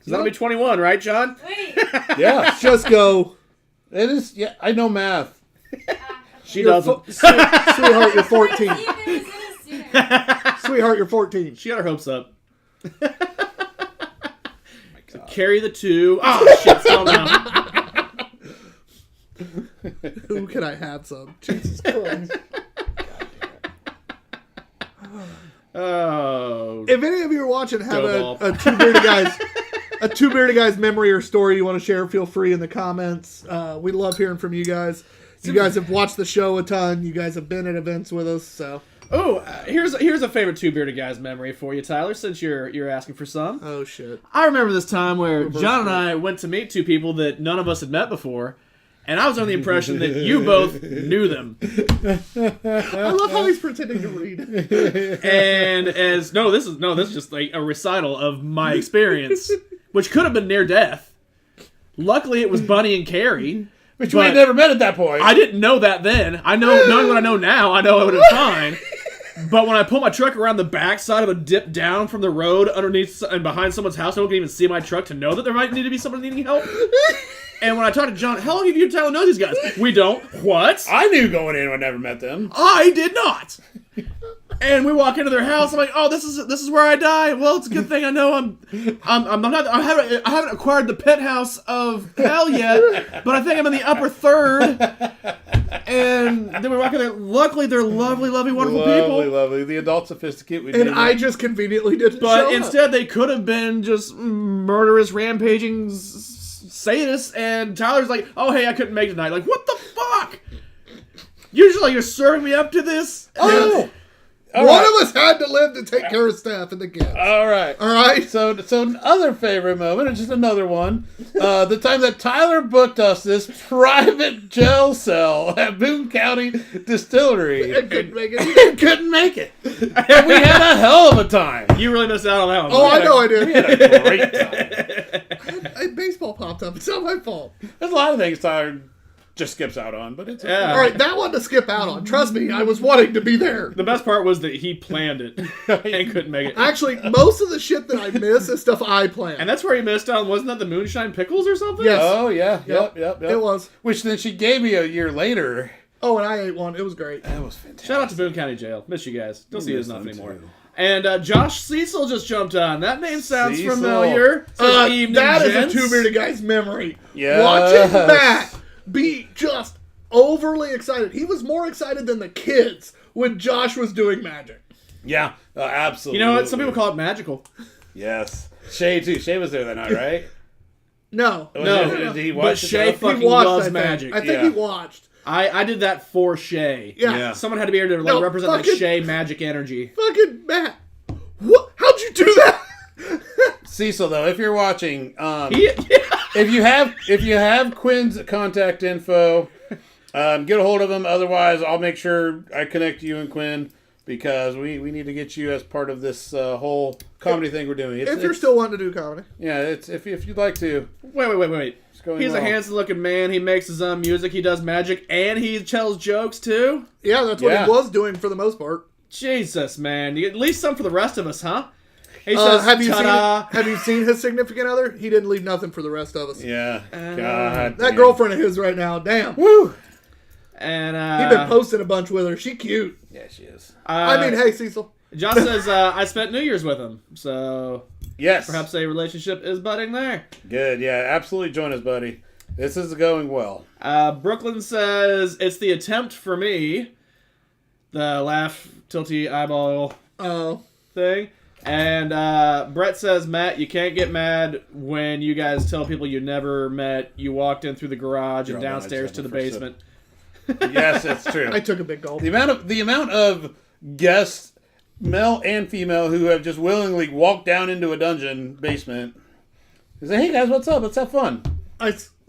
that'll be 21, right, John? Wait. Yeah. Just go. It is. Yeah, I know math. She doesn't. Sweetheart, you're 14. Even if it's in a student. Sweetheart, you're 14. She got her hopes up. Carry the 2. Oh, shit, still no. Who can I have some? Jesus Christ. Oh. If any of you are watching have Dope a Two Bearded Guys a Two Bearded Guys memory or story you want to share, feel free in the comments. We love hearing from you guys. You guys have watched the show a ton. You guys have been at events with us, so. Oh, here's a favorite Two Bearded Guys memory for you, Tyler, since you're asking for some. Oh shit. I remember this time where Reverse John and it. I went to meet two people that none of us had met before, and I was under the impression that you both knew them. I love how he's pretending to read. And this is just like a recital of my experience, which could have been near death. Luckily, it was Bunny and Carrie. Which we had never met at that point. I didn't know that then. Knowing what I know now, I know I would have been fine. But when I pulled my truck around the backside of a dip down from the road underneath and behind someone's house, no one can even see my truck to know that there might need to be someone needing help. And when I talked to John, how long have you and Tyler known these guys? We don't. What? I knew going in, I never met them. I did not. And we walk into their house. I'm like, oh, this is where I die. Well, it's a good thing I know I haven't acquired the penthouse of hell yet, but I think I'm in the upper third. And then we walk in there. Luckily, they're lovely, wonderful people. Lovely. The adult sophisticate. We And did I it. just conveniently didn't But show instead, up. they could have been just murderous, rampaging sadists. And Tyler's like, oh, hey, I couldn't make it tonight. Like, what the fuck? Usually, you're serving me up to this. Oh! All One right. of us had to live to take care of Steph and the kids. All right. All right? So another favorite moment, and just another one, the time that Tyler booked us this private jail cell at Boone County Distillery. I couldn't make it. And couldn't make it. And we had a hell of a time. You really missed out on that one. Oh, I know I We did. had a great time. Baseball popped up. It's not my fault. There's a lot of things Tyler just skips out on, but it's okay. Yeah. All right, that one to skip out on. Trust me, I was wanting to be there. The best part was that he planned it and couldn't make it. Actually, most of the shit that I miss is stuff I planned. And that's where he missed out. Wasn't that the Moonshine Pickles or something? Yes. Oh, yeah. Yep. It was. Which then she gave me a year later. Oh, and I ate one. It was great. That was fantastic. Shout out to Boone County Jail. Miss you guys. Don't see you miss enough them, anymore. too. And Josh Cecil just jumped on. That name sounds Cecil. familiar. Says, "Evening, That is gents." a Two Bearded Guys memory. Yes. Watching Matt be just overly excited. He was more excited than the kids when Josh was doing magic. Yeah, absolutely. You know what? Some people call it magical. Yes. Shay, too. Shay was there that night, right? No. Did he watch But it, Shay though? fucking He watched, loves I think. magic. I think Yeah. he watched. I did that for Shay. Yeah. Yeah. Someone had to be here to No, represent that fucking- Shay magic energy. Fucking Matt. What? How'd you do that? Cecil, though, if you're watching, Yeah. if you have Quinn's contact info, get a hold of him. Otherwise, I'll make sure I connect you and Quinn because we need to get you as part of this whole comedy thing we're doing. If you're still wanting to do comedy. yeah, it's if you'd like to. Wait. It's going He's well. a handsome-looking man. He makes his own music. He does magic, and he tells jokes too. Yeah, that's what Yeah. he was doing for the most part. Jesus, man. At least some for the rest of us, huh? He says, Have you ta-da. seen his significant other? He didn't leave nothing for the rest of us. Yeah. God. That damn. girlfriend of his right now, damn. Woo. And He been posting a bunch with her. She cute. Yeah, she is. I mean, hey, Cecil. Josh says, I spent New Year's with him, so Yes. perhaps a relationship is budding there. Good. Yeah, absolutely join us, buddy. This is going well. Brooklyn says, it's the attempt for me. The laugh, tilty eyeball Oh. thing. And Brett says, Matt, you can't get mad when you guys tell people you never met. You walked in through the garage and You're all right, downstairs I to just the had my basement. Yes, it's true. I took a big gulp. The amount of guests, male and female, who have just willingly walked down into a dungeon basement and say, "Hey guys, what's up? Let's have fun."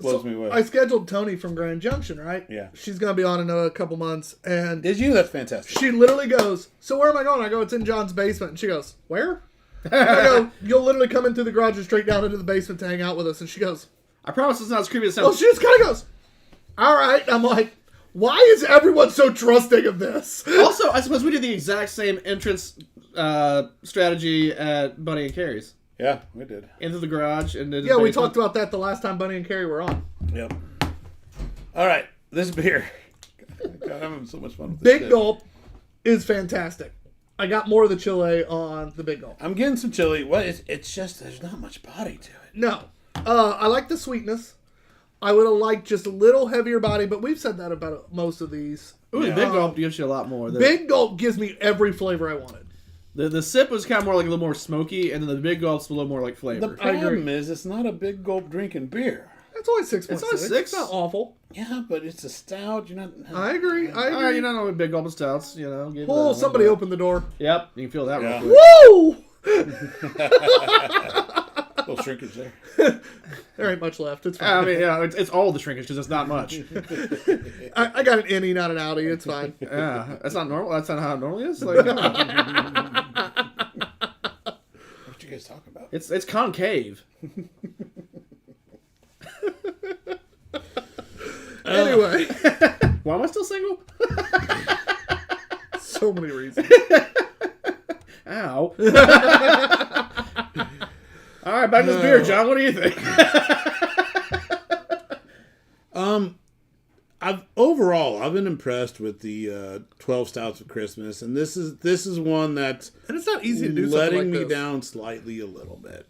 Blows me away. I scheduled Tony from Grand Junction, right? Yeah. She's going to be on in a couple months. And Did you? That's fantastic. she literally goes, so where am I going? I go, it's in John's basement. And she goes, where? I go, you'll literally come in through the garage and straight down into the basement to hang out with us. And she goes, I promise it's not as creepy as it well, sounds. she just kind of goes, all right. I'm like, why is everyone so trusting of this? Also, I suppose we did the exact same entrance strategy at Bunny and Carrie's. Yeah, we did. Into the garage and into the Yeah, we basement. talked about that the last time Bunny and Carrie were on. Yep. All right, this beer. God, I'm having so much fun with this. Big shit. Gulp is fantastic. I got more of the Chile on the Big Gulp. I'm getting some chili. What? It's just there's not much body to it. No. I like the sweetness. I would have liked just a little heavier body, but we've said that about most of these. Ooh, the Big Gulp gives you a lot more. Big Gulp gives me every flavor I wanted. The sip was kind of more like a little more smoky, and then the Big Gulp's a little more like flavor. The problem is it's not a big gulp drinking beer. It's only 6.6. It's only 6. It's not awful. Yeah, but it's a stout. You're not. I agree. All right, you're not only Big Gulp and stouts, you know. Give Oh, that somebody one. opened the door. Yep, you can feel that Yeah. real quick. Woo! Little shrinkage there. There ain't much left. It's I fine. mean, yeah, it's all the shrinkage because it's not much. I got an innie, not an outie. It's fine. Yeah, that's not normal. That's not how it normally is. Like, What you guys talking about? it's concave. Anyway, Why am I still single? so many reasons. Ow. All right, back to this beer, John. What do you think? I've been impressed with the 12 stouts of Christmas, and this is one that's And it's not easy to do something letting like me this. down slightly a little bit.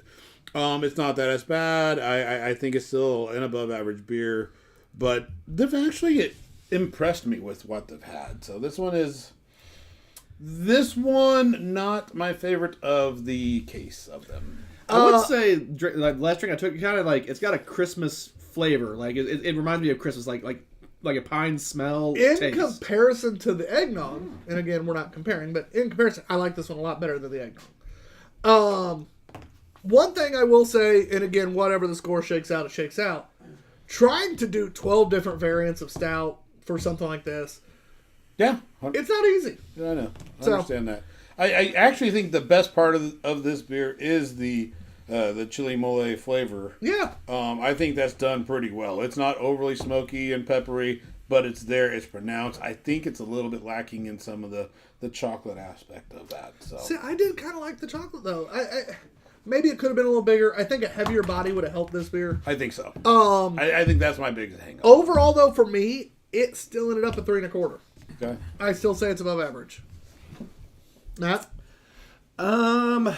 It's not that as bad. I think it's still an above average beer, but they've actually impressed me with what they've had. So this one not my favorite of the case of them. I would say, like last drink I took, kind of like it's got a Christmas flavor. Like it reminds me of Christmas, like a pine smell. In taste. comparison to the eggnog, and again, we're not comparing, but in comparison, I like this one a lot better than the eggnog. One thing I will say, and again, whatever the score shakes out, it shakes out. Trying to do 12 different variants of stout for something like this, Yeah, it's not easy. I know. I So- understand that. I actually think the best part of this beer is the chili mole flavor. Yeah. I think that's done pretty well. It's not overly smoky and peppery, but it's there. It's pronounced. I think it's a little bit lacking in some of the chocolate aspect of that. So See, I did kind of like the chocolate, though. I maybe it could have been a little bigger. I think a heavier body would have helped this beer. I think so. I I think that's my biggest hang up. overall, though, for me, it still ended up at 3 1/4. Okay. I still say it's above average. Matt? I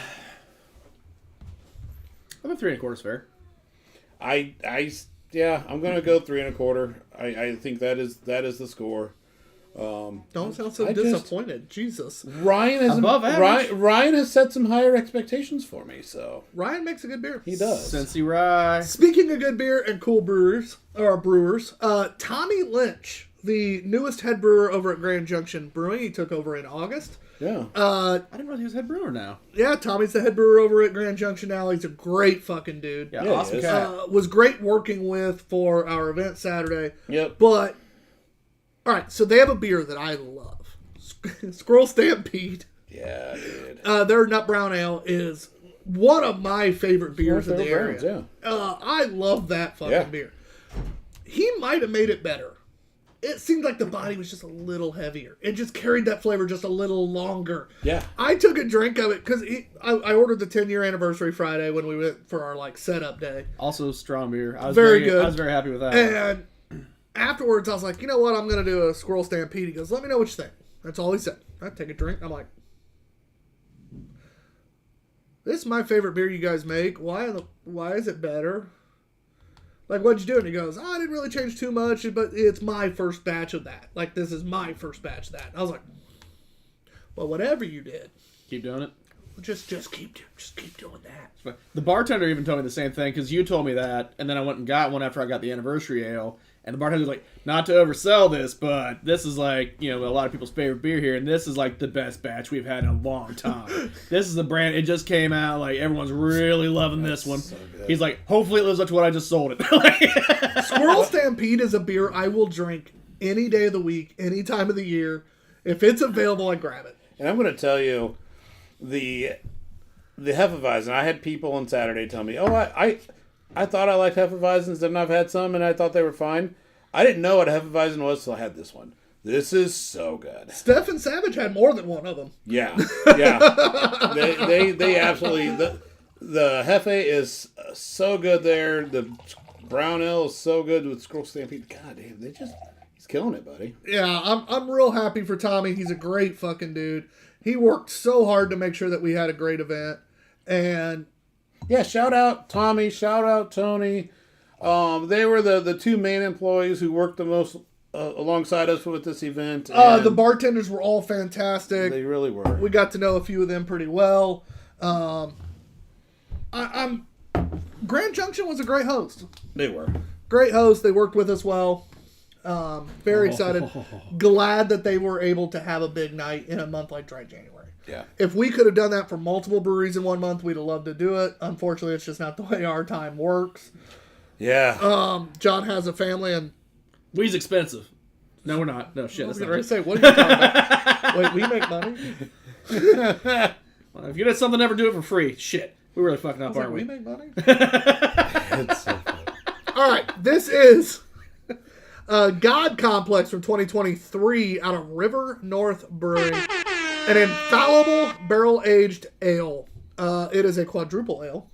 think 3 1/4 is fair. Yeah, I'm gonna go 3 1/4. I think that is the score. Don't sound so I just- disappointed. Jesus. Ryan has Above average. Ryan has set some higher expectations for me, so Ryan makes a good beer. he does. Cincy Rye. Speaking of good beer and cool brewers, Tommy Lynch, the newest head brewer over at Grand Junction Brewing, he took over in August. Yeah. I didn't know he was head brewer now. Yeah, Tommy's the head brewer over at Grand Junction now. He's a great fucking dude. Yeah, Yeah, he awesome is. cat. Was great working with for our event Saturday. Yep. But, all right, so they have a beer that I love. Squirrel Stampede. Yeah, dude. Their Nut Brown Ale is one of my favorite beers in the area. Yeah. I love that fucking Yeah. beer. He might have made it better. It seemed like the body was just a little heavier. It just carried that flavor just a little longer. Yeah. I took a drink of it because I ordered the 10-year anniversary Friday when we went for our setup day. Also strong beer. I was Very good. I was very happy with that. And afterwards, I was like, you know what? I'm going to do a Squirrel Stampede. He goes, let me know what you think. That's all he said. I take a drink. I'm like, this is my favorite beer you guys make. Why is it better? Like, what'd you do? And he goes, I didn't really change too much, but it's my first batch of that. Like, this is my first batch of that. And I was like, well, whatever you did, Keep doing it. just keep doing that. The bartender even told me the same thing because you told me that, and then I went and got one after I got the anniversary ale, and the bartender was like, "Not to oversell this, but this is like a lot of people's favorite beer here, and this is like the best batch we've had in a long time. This is the brand. It just came out. Like everyone's really loving this one." so good. He's like, "Hopefully it lives up to what I just sold it." Squirrel Stampede is a beer I will drink any day of the week, any time of the year. If it's available, I grab it. And I'm going to tell you, the Hefeweizen. I had people on Saturday tell me, "Oh, I thought I liked Hefeweizens, and I've had some, and I thought they were fine. I didn't know what a Hefeweizen was until I had this one. This is so good." Stephen Savage had more than one of them. Yeah, yeah. they absolutely the Hefe is so good there. The brown ale is so good with Squirrel Stampede. God damn, he's killing it, buddy. Yeah, I'm real happy for Tommy. He's a great fucking dude. He worked so hard to make sure that we had a great event. And Yeah, shout out Tommy, shout out Tony. They were the two main employees who worked the most alongside us with this event. The bartenders were all fantastic. They really were. We got to know a few of them pretty well. Grand Junction was a great host. They were. Great host. They worked with us well. Very excited. Glad that they were able to have a big night in a month like dry January. Yeah. If we could have done that for multiple breweries in 1 month, we'd have loved to do it. Unfortunately, it's just not the way our time works. Yeah. John has a family, and Weed's expensive. No, we're not. No, shit. I was That's not going right. to say, what are you talking about? Wait, we make money? Well, if you did something, never do it for free. Shit. We're really fucking up, aren't We we? make money? It's so funny. All right, this is God Complex from 2023 out of River North Brewing. An infallible barrel-aged ale. It is a quadruple ale.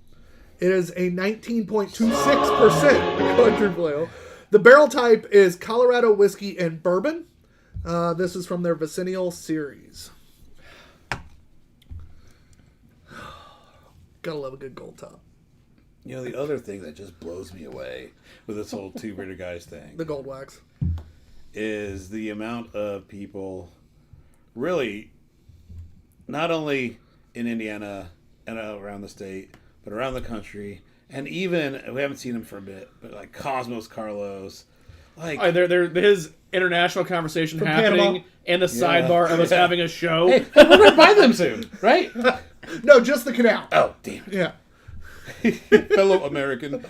It is a 19.26% quadruple ale. The barrel type is Colorado whiskey and bourbon. This is from their Vicennial series. Gotta love a good gold top. You know, the other thing that just blows me away with this whole Two Beerded Guys thing The gold wax. is the amount of people really, not only in Indiana and around the state, but around the country, and even, we haven't seen him for a bit, but like Cosmos Carlos. Like, There his international conversation From happening Panama. in the sidebar of us having a show. hey, we're going to buy them soon, right? No, just the canal. Oh, damn. Yeah. Fellow American.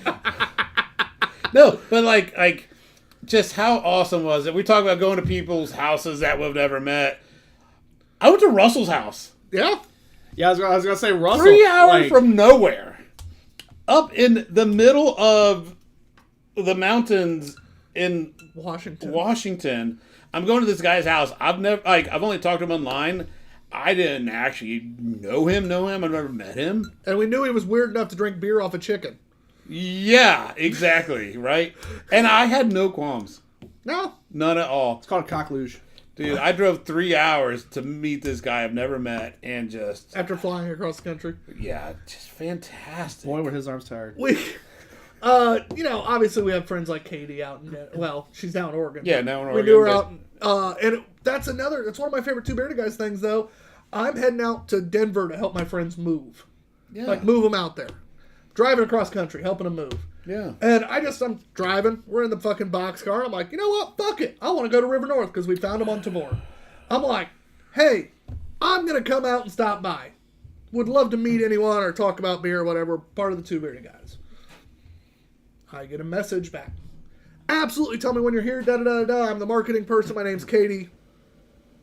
No, but like, just how awesome was it? We talk about going to people's houses that we've never met. I went to Russell's house. Yeah. Yeah, I was gonna say Russell. 3 hours like, from nowhere. Up in the middle of the mountains in Washington. I'm going to this guy's house. I've only talked to him online. I didn't actually know him. I've never met him. And we knew he was weird enough to drink beer off a chicken. Yeah, exactly, right? And I had no qualms. No. None at all. It's called a cockluge. Dude, I drove 3 hours to meet this guy I've never met, and just, After flying across the country. yeah, just fantastic. Boy, were his arms tired. We, obviously we have friends like Katie out in, she's down in Oregon. Yeah, now in We Oregon. knew her but- out, that's one of my favorite Two Bearded Guys things, though. I'm heading out to Denver to help my friends move. Yeah. Like, move them out there. Driving across country, helping them move. Yeah. And I'm driving. We're in the fucking boxcar. I'm like, you know what? Fuck it. I want to go to River North because we found them on Tavor. I'm like, hey, I'm going to come out and stop by. Would love to meet anyone or talk about beer or whatever. Part of the Two Bearded Guys. I get a message back. Absolutely, tell me when you're here. Da-da-da-da. I'm the marketing person. My name's Katie.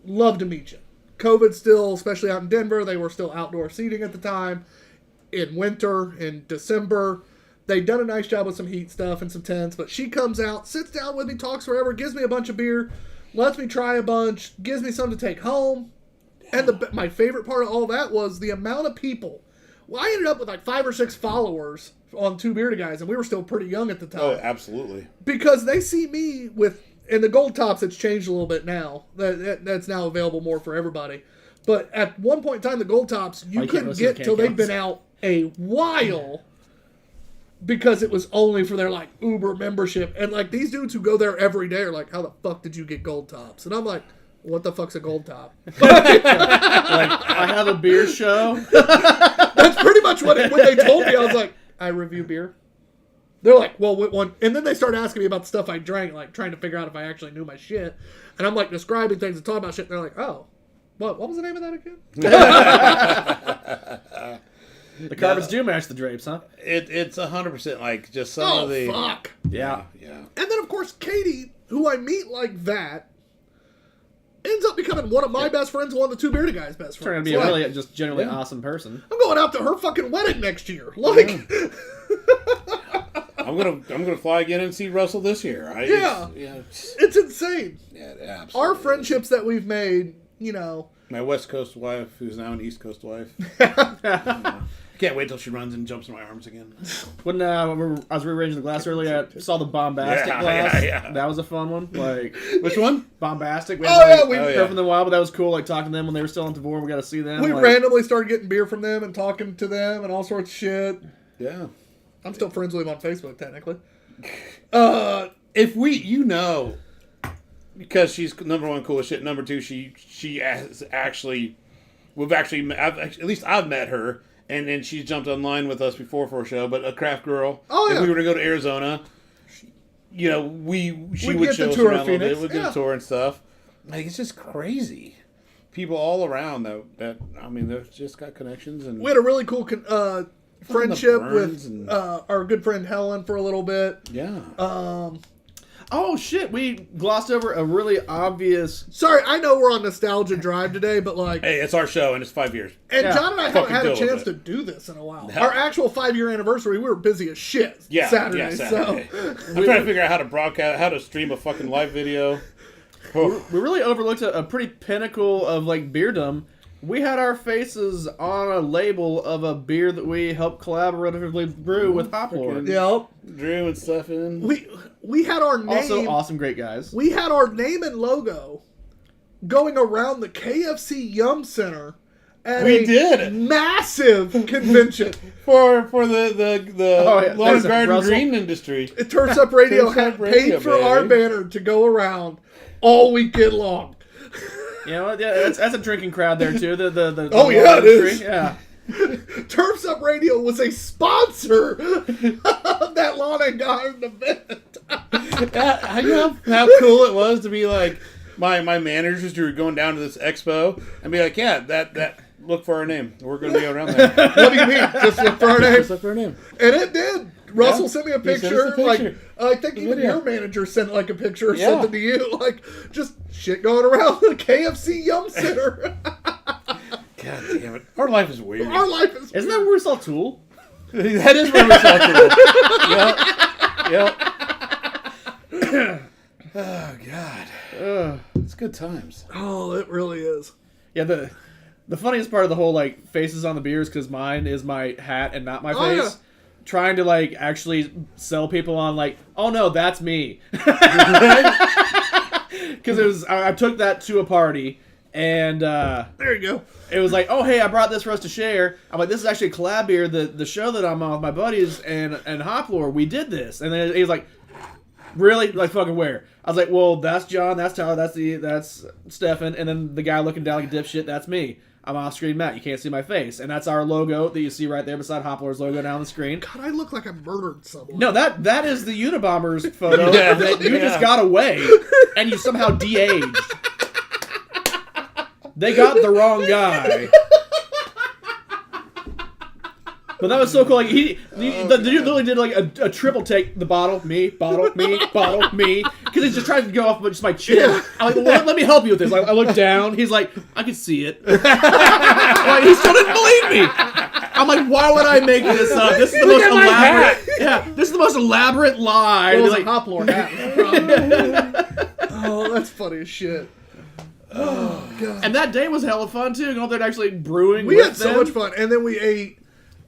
Love to meet you. COVID still, especially out in Denver, they were still outdoor seating at the time. In winter, in December. They'd done a nice job with some heat stuff and some tents, but she comes out, sits down with me, talks forever, gives me a bunch of beer, lets me try a bunch, gives me some to take home. And my favorite part of all that was the amount of people. Well, I ended up with like 5 or 6 followers on Two Bearded Guys, and we were still pretty young at the time. Oh, absolutely. Because they see me in the gold tops, it's changed a little bit now. That's now available more for everybody. But at one point in time, the gold tops, you couldn't get till they'd been out a while because it was only for their like Uber membership. And like these dudes who go there every day are like, how the fuck did you get gold tops? And I'm like, what the fuck's a gold top? Like, I have a beer show. That's pretty much when they told me. I was like, I review beer. They're like, well, what one? And then they start asking me about the stuff I drank, like trying to figure out if I actually knew my shit. And I'm like describing things and talking about shit. And they're like, oh, what was the name of that again? The carpets do match the drapes, huh? It's 100% like just some of the. Fuck. Yeah. Yeah. And then, of course, Katie, who I meet like that, ends up becoming one of my best friends, one of the Two Bearded Guys' best friends. Trying to be a Like, really just generally awesome person. I'm going out to her fucking wedding next year. Like, I'm gonna fly again and see Russell this year. Yeah. It's insane. Yeah, absolutely. Our friendships that we've made, My West Coast wife, who's now an East Coast wife. I can't wait till she runs and jumps in my arms again. When I was rearranging the glass earlier, I saw the bombastic Yeah, glass. yeah. That was a fun one. Like Which one? bombastic. We Oh, hadn't, yeah, we- heard from them in a while, but that was cool. Like talking to them when they were still on Tavor. We got to see them. we like, randomly started getting beer from them and talking to them and all sorts of shit. Yeah. I'm still friends with him on Facebook, technically. If we, because she's number one, cool as shit. Number two, she has actually, at least I've met her, and she's jumped online with us before for a show. But a craft girl. Oh, yeah. If we were to go to Arizona, she We'd would get show the us tour around of a little bit. Phoenix, We'd get yeah. a tour and stuff. Like, it's just crazy. People all around that they've just got connections and We had a really cool friendship Burns with and- our good friend Helen for a little bit. yeah. Oh shit, we glossed over a really obvious. Sorry, I know we're on nostalgia drive today, but like, Hey, it's our show and it's 5 years. and yeah, John and I haven't fucking had a deal with chance it. to do this in a while. No. Our actual 5-year anniversary, we were busy as shit. Yeah, Saturday. Saturday. So I'm trying to figure out how to broadcast, how to stream a fucking live video. Oh. We really overlooked a pretty pinnacle of like beerdom. We had our faces on a label of a beer that we helped collaboratively brew with Hop Lord. yep, Drew and stuff in. we had our name. Also, awesome, great guys. We had our name and logo going around the KFC Yum Center at We a did. massive convention. for the Oh, yeah. lawn and Thanks, garden Russell. green industry. Turfs Up Radio Turfs Up had Radio, paid for our baby. banner to go around all weekend long. You know what? Yeah, that's a drinking crowd there too. The Oh, yeah, it is. Yeah. Turfs Up Radio was a sponsor of that lawn and garden event. You know how cool it was to be like my managers who were going down to this expo and be like, yeah, that look for our name. We're going to be around there. What do you mean? Just look for our name. Just look for our name. And it did. Russell Yeah. sent me a He sent us picture. a picture. Like, I think even Video. your manager sent like a picture or Yeah. something to you. Like, just shit going around the KFC Yum Center. God damn it. Our life is weird. Our life is. Isn't that where we saw Tool? That is where we saw Tool. Yep. Oh, God. It's good times. Oh, it really is. Yeah. The funniest part of the whole like faces on the beers because mine is my hat and not my Oh, face. yeah. Trying to like actually sell people on like, oh no, that's me. Because it was I took that to a party and There you go. it was like, oh hey, I brought this for us to share. I'm like, this is actually a collab beer. The show that I'm on with my buddies and Hop Lord, we did this. And then he was like, really? Like fucking where? I was like, well, that's John, that's Tyler, that's Stefan, and then the guy looking down like a dipshit, that's me. I'm off screen Matt. You can't see my face. And that's our logo that you see right there beside Hop Lord's logo down the screen. God, I look like I murdered someone. No, that is the Unibombers photo Yeah, that you just yeah. got away and you somehow de-aged. They got the wrong guy. But that was so cool. Like the dude literally did like a triple take. The bottle, me, bottle, me, because he's just trying to go off just my chin. Yeah. I'm like, well, let me help you with this. Like, I look down. He's like, I can see it. Like, he still didn't believe me. I'm like, why would I make this up? This is the most at my elaborate. hat. Yeah, this is the most elaborate lie. It To be was like, a Hop Lord hat. Oh, that's funny as shit. Oh, God. and that day was hella fun too. Going there and actually brewing. We with had so them. much fun. And then we ate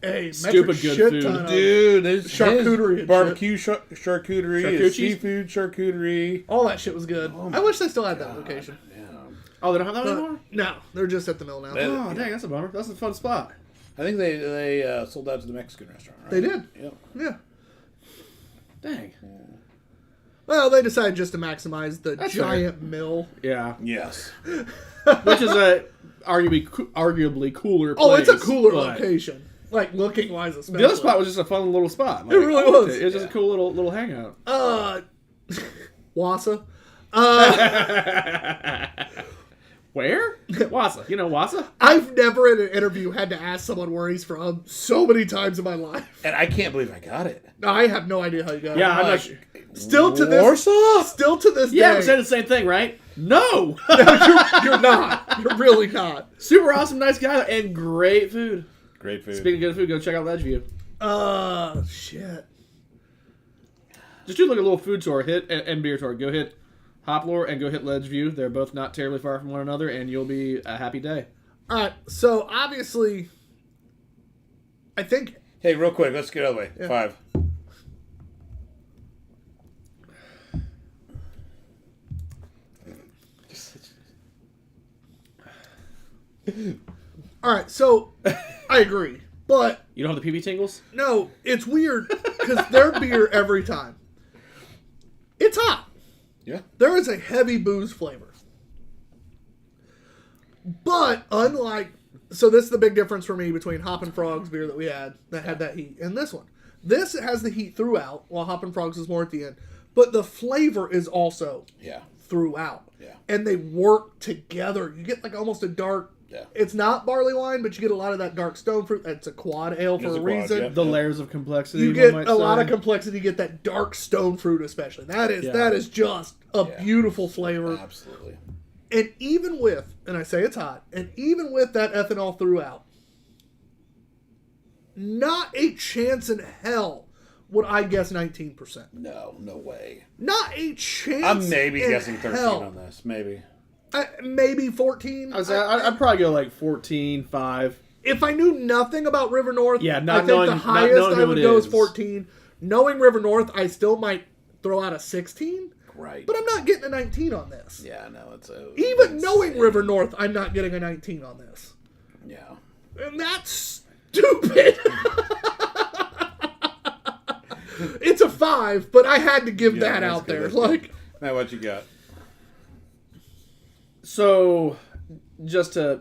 a Stupid metric good shit food. ton of- Dude, there's Charcuterie and barbecue charcuterie, Charcuterie? seafood charcuterie. All that shit was good. I wish they still had that location. Oh, they don't have that But anymore. no, they're just at the mill now. They- Oh, dang, that's a bummer. That's a fun spot. I think they sold out to the Mexican restaurant, right? They did. Yep. Yeah. Dang. Well, they decided just to maximize the That's giant mill. Yeah. Yes. Which is a arguably cooler place. Oh, it's a cooler but location. Like, looking wise, especially. The other spot was just a fun little spot. Like, It really I liked was. It was just a cool little hangout. Wassa. Where? Wassa. You know Wassa? I've never in an interview had to ask someone where he's from so many times in my life. And I can't believe I got it. I have no idea how you got it. Yeah, I'm not Like, sure. Still to this Warsaw? Still to this Yeah, day. I'm saying the same thing, right? No! You're not. You're really not. Super awesome, nice guy, and great food. Great food. Speaking of good food, go check out Ledgeview. Shit. Just do like a little food tour, hit and beer tour. Go hit Hoplore and go hit Ledgeview. They're both not terribly far from one another, and you'll be a happy day. All right. So obviously, I think Hey, real quick, let's get out of the way. Yeah. 5. all right. So I agree, but You don't have the PB tingles? no, it's weird because they're beer every time. It's hot. Yeah. There is a heavy booze flavor. But unlike... So this is the big difference for me between Hoppin' Frogs beer that we had that heat and this one. This has the heat throughout, while Hoppin' Frogs is more at the end. But the flavor is also throughout. Yeah. And they work together. You get like almost a dark... Yeah. It's not barley wine, but you get a lot of that dark stone fruit. It's a quad ale for a reason. Yeah. The layers of complexity. You get a lot of complexity. You get that dark stone fruit, especially. That is just a beautiful flavor. Absolutely. And even with, and I say it's hot, and even with that ethanol throughout, not a chance in hell would I guess 19%. No way. Not a chance. I'm maybe in guessing 13 hell. on this. Maybe. Maybe 14. I'd probably go like 14, 5. If I knew nothing about River North, Yeah, I think the highest I would go is 14. Knowing River North, I still might throw out a 16. Right. But I'm not getting a 19 on this. Yeah, no, it's Even knowing River North, I'm not getting a 19 on this. Yeah. And that's stupid. It's a 5, but I had to give that out there. Like, now what you got? So, just to,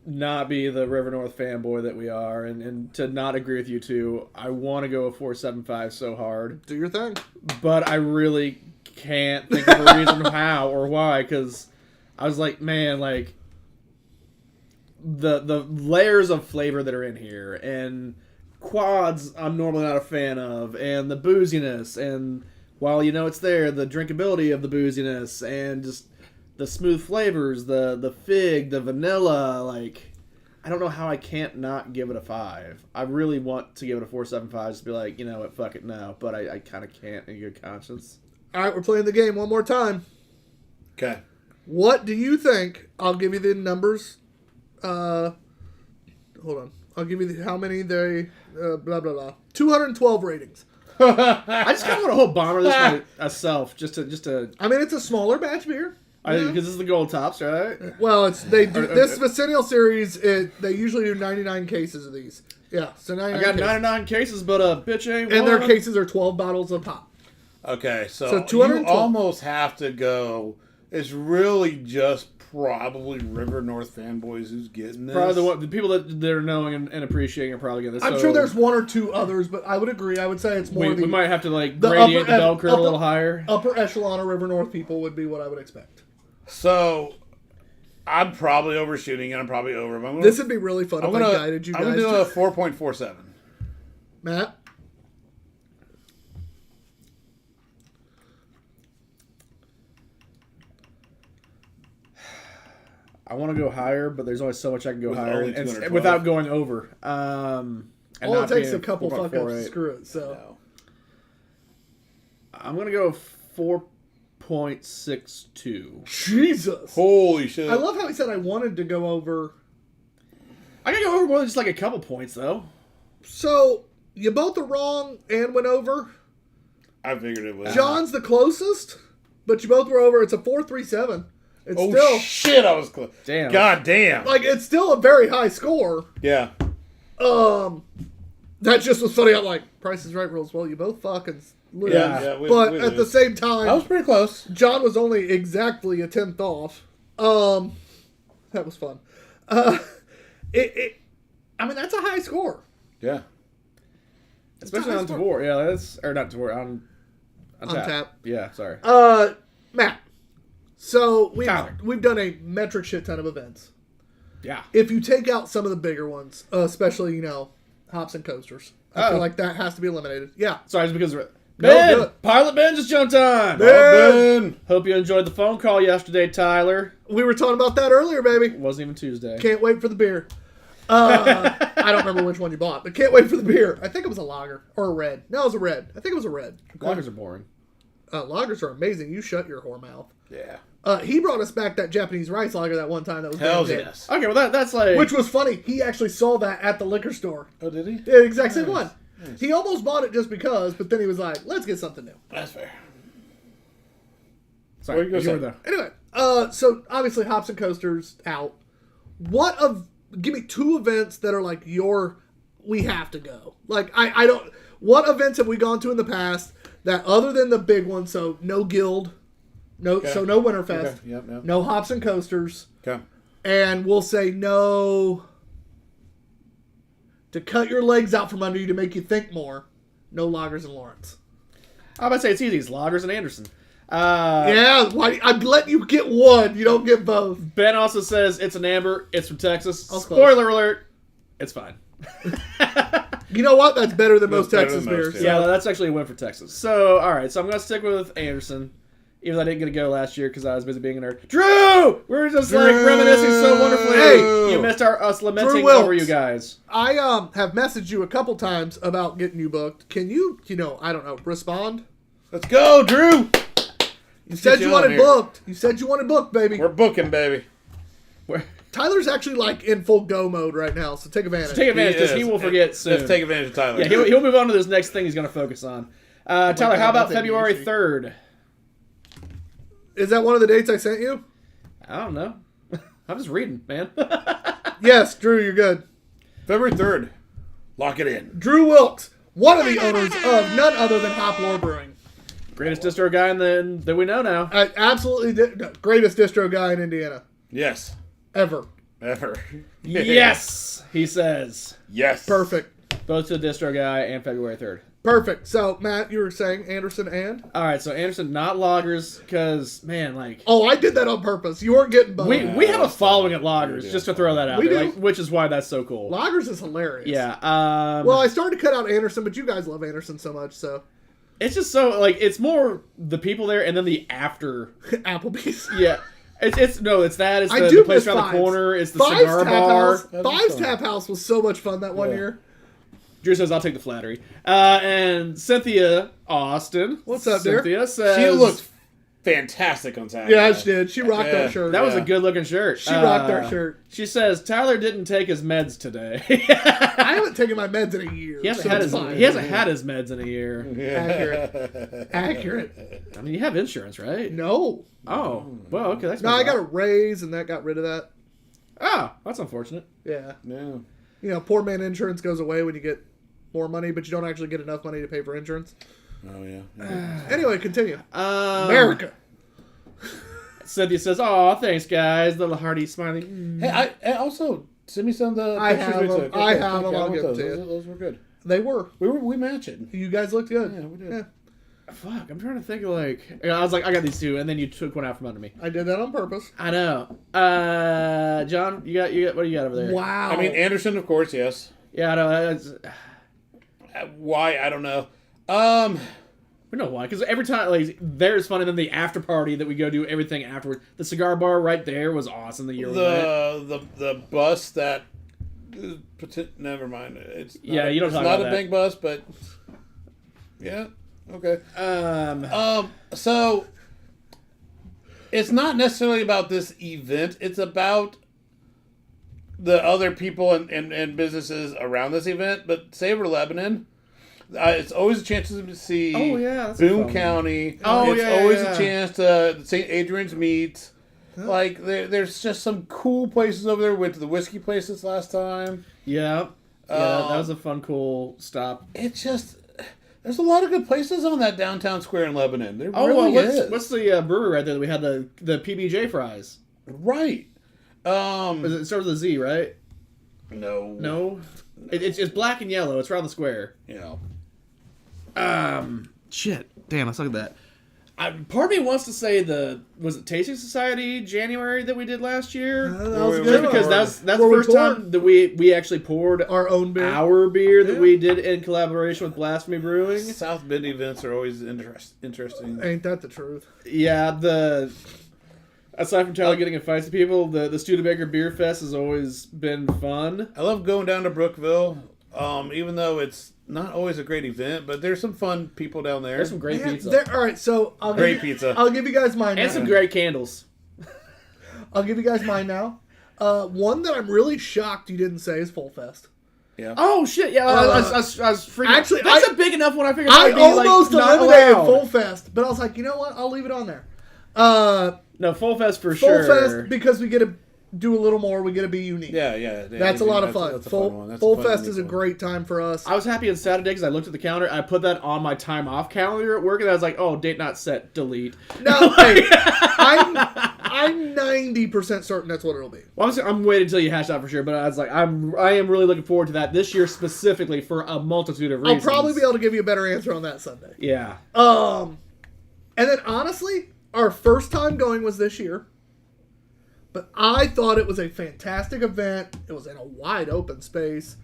not be the River North fanboy that we are, and to not agree with you two, I want to go a 4.75 so hard. do your thing. But I really can't think of a reason how or why, because I was like, man, like, the layers of flavor that are in here, and quads I'm normally not a fan of, and the booziness, and while it's there, the drinkability of the booziness, and just the smooth flavors, the fig, the vanilla, like, I don't know how I can't not give it a 5. I really want to give it a 4.75, just be like, what, fuck it, no, but I kind of can't in good conscience. All right, we're playing the game one more time. Okay. What do you think? I'll give you the numbers. Hold on. I'll give you how many they... blah, blah, blah. 212 ratings. I just kind of want to whole bomber this myself, just to. I mean, it's a smaller batch beer. Because this is the gold tops, right? Well, they do this Vicennial series. They usually do 99 cases of these. Yeah, so 99. I got 99 cases, but bitch ain't and one. their cases are 12 bottles a pop. Okay, so you 212. almost have to go. It's really just probably River North fanboys who's getting this. Probably the people that are knowing and appreciating are probably getting this. I'm sure there's one or two others, but I would agree. I would say it's more. We might have to the gradient upper the bell curve a little higher. Upper echelon of River North people would be what I would expect. So I'm probably overshooting and I'm probably over. This would be really fun if I guided you guys. I'm going to do a 4.47. Matt? I want to go higher, but there's only so much I can go With higher only 212. without going over. And All not it takes being a couple fuck ups to 4.48. screw it. So No. I'm going to go 4.62. Jesus. Holy shit. I love how he said I wanted to go over. I can go over more than just like a couple points, though. So you both are wrong and went over. I figured it was. John's the closest, but you both were over. It's a 4.37. It's still shit, I was close. Damn. God damn. like it's still a very high score. Yeah. That just was funny. I'm like, Price is Right rules. Well, you both fucking lose. Yeah, we but at the lose. same time, I was pretty close. John was only exactly a 10th off. That was fun. I mean, that's a high score. Yeah. Especially on Tavor. Yeah, that's... Or not Tavor, on tap. Yeah, sorry. Matt. So Tyler. we've done a metric shit ton of events. Yeah. If you take out some of the bigger ones, especially, hops and coasters, I feel like that has to be eliminated. Yeah. Sorry, it's because... No, Ben! good. Pilot Ben just jumped on! Ben! Hope you enjoyed the phone call yesterday, Tyler. We were talking about that earlier, baby. It wasn't even Tuesday. Can't wait for the beer. I don't remember which one you bought, but can't wait for the beer. I think it was a lager or a red. No, it was a red. I think it was a red. Lagers are boring. Lagers are amazing. You shut your whore mouth. Yeah. He brought us back that Japanese rice lager that one time that was Hell damn good. yes. Okay, well that's like... Which was funny. He actually saw that at the liquor store. Oh, did he? Yeah, exact same one. He almost bought it just because, but then he was like, let's get something new. That's fair. Sorry, What you gonna you were say? there. Anyway, so obviously hops and coasters out. Give me two events that are like we have to go. Like, I don't, what events have we gone to in the past that other than the big one, so no guild, no Winterfest, Okay. Yep. no hops and coasters, Okay. and we'll say no to cut your legs out from under you to make you think more. No Loggers and Lawrence. I'm about to say it's easy. It's Loggers and Anderson. Yeah, I'm letting you get one. You don't get both. Ben also says it's an amber. It's from Texas. I'll Spoiler alert. It's fine. You know what? That's better than most better Texas than most, beers. Yeah, that's actually a win for Texas. So, all right. So I'm going to stick with Anderson. Even though I didn't get to go last year because I was busy being a nerd. Drew! We're just like reminiscing so wonderfully. Hey! You missed us lamenting Drew Wilkes. over you guys. I have messaged you a couple times about getting you booked. Can you, I don't know, respond? Let's go, Drew. You said you wanted booked. You said you wanted booked, baby. We're booking, baby. Tyler's actually like in full go mode right now, so take advantage. Take advantage because he is. will forget soon. Let's take advantage of Tyler. Yeah, he'll move on to this next thing he's going to focus on. Tyler, how about that's February easy. 3rd? Is that one of the dates I sent you? I don't know. I'm just reading, man. Yes, Drew, you're good. February 3rd. Lock it in. Drew Wilkes, one of the owners of none other than Hop Lore Brewing. Greatest distro guy that we know now. Absolutely greatest distro guy in Indiana. Yes. Ever. Ever. Yes, he says. Yes. Perfect. Both to the distro guy and February 3rd. Perfect. So, Matt, you were saying Anderson and? All right, so Anderson, not loggers, because, man, like... Oh, I did that on purpose. You weren't getting both. We have a following at loggers, just to throw that out We there, do. like, which is why that's so cool. Loggers is hilarious. Yeah. Well, I started to cut out Anderson, but you guys love Anderson so much, so. It's just so, like, it's more the people there and then the after. Applebee's. Yeah. It's that. It's I the do place miss around Fives. the corner. It's the Fives cigar Tap bar. House. Fives Tap House was so much fun that one year. Drew says, I'll take the flattery. And Cynthia Austin. What's up, dear? Cynthia says... She looked fantastic on Saturday. Yeah, she did. She rocked Yeah. that shirt. That was a good-looking shirt. She rocked that shirt. She says, Tyler didn't take his meds today. I haven't taken my meds in a year. He hasn't, so had it's his, fine. he hasn't had his meds in a year. Accurate. I mean, you have insurance, right? No. Oh, well, okay. That's No, I got a raise, and that got rid of that. Oh, that's unfortunate. Yeah. Yeah. Poor man insurance goes away when you get more money, but you don't actually get enough money to pay for insurance. Oh, yeah. Anyway, continue. America. Cynthia says, "Oh, thanks, guys." Little hearty, smiley. Hey, I also send me some of the I pictures have we them. took. I Okay, have them. okay, I'll want give them those. to you. Those were good. They were. We matched it. You guys looked good. Yeah, we did. Yeah. Fuck, I'm trying to think of I was like, I got these two, and then you took one out from under me. I did that on purpose. I know. John, you got what do you got over there? Wow. I mean, Anderson, of course, yes. Yeah, I know. Why? I don't know. We know why, because every time there's fun, and then the after party that we go do everything afterwards. The cigar bar right there was awesome. The year we went. The bus that. Never mind. It's not, Yeah, you don't It's talk not about a that. big bus, but yeah. Okay. So it's not necessarily about this event. It's about the other people and businesses around this event. But Savor Lebanon, it's always a chance to see Oh, yeah, that's a Boone fun one. County. Oh, it's yeah, always yeah. a chance to St. Adrian's meet. Like there's just some cool places over there. Went to the whiskey places last time. Yeah. Yeah, that was a fun, cool stop. It's just there's a lot of good places on that downtown square in Lebanon. There Oh, really is. what's the brewery right there that we had the PBJ fries? Right. It starts with a Z, right? No. No, it's black and yellow. It's around the square. Yeah. Shit. Damn, I suck at that. Part of me wants to say was it Tasting Society January that we did last year? That was Wait, good. wait, Because that's the Where we first time that we actually poured Our own beer. our beer that Yeah. we did in collaboration with Blasphemy Brewing. South Bend events are always interesting. Ain't that the truth? Yeah, aside from Tyler getting in fights with people, the Studebaker Beer Fest has always been fun. I love going down to Brookville, even though it's not always a great event, but there's some fun people down there. There's some great Man, pizza. all right, so Great pizza. I'll give you guys mine now. And some great candles. I'll give you guys mine now. One that I'm really shocked you didn't say is Full Fest. Yeah. Oh, shit, yeah, I was freaking actually, That's I- a big enough one. I figured I that would be, almost not eliminated allowed. Full Fest, but I was like, you know what? I'll leave it on there. No, Full Fest for Full sure. Fest because we get do a little more. We get to be unique. Yeah. That's a lot of fun. That's a fun one. That's a Full fun, Fest unique is a one. great time for us. I was happy on Saturday because I looked at the calendar. I put that on my time off calendar at work, and I was like, "Oh, date not set. Delete." No, hey, I'm 90% certain that's what it'll be. Well, I'm waiting until you hash out for sure, but I was like, I am really looking forward to that this year specifically for a multitude of I'll reasons. probably be able to give you a better answer on that Sunday. Yeah. And then honestly, our first time going was this year. But I thought it was a fantastic event. It was in a wide open space.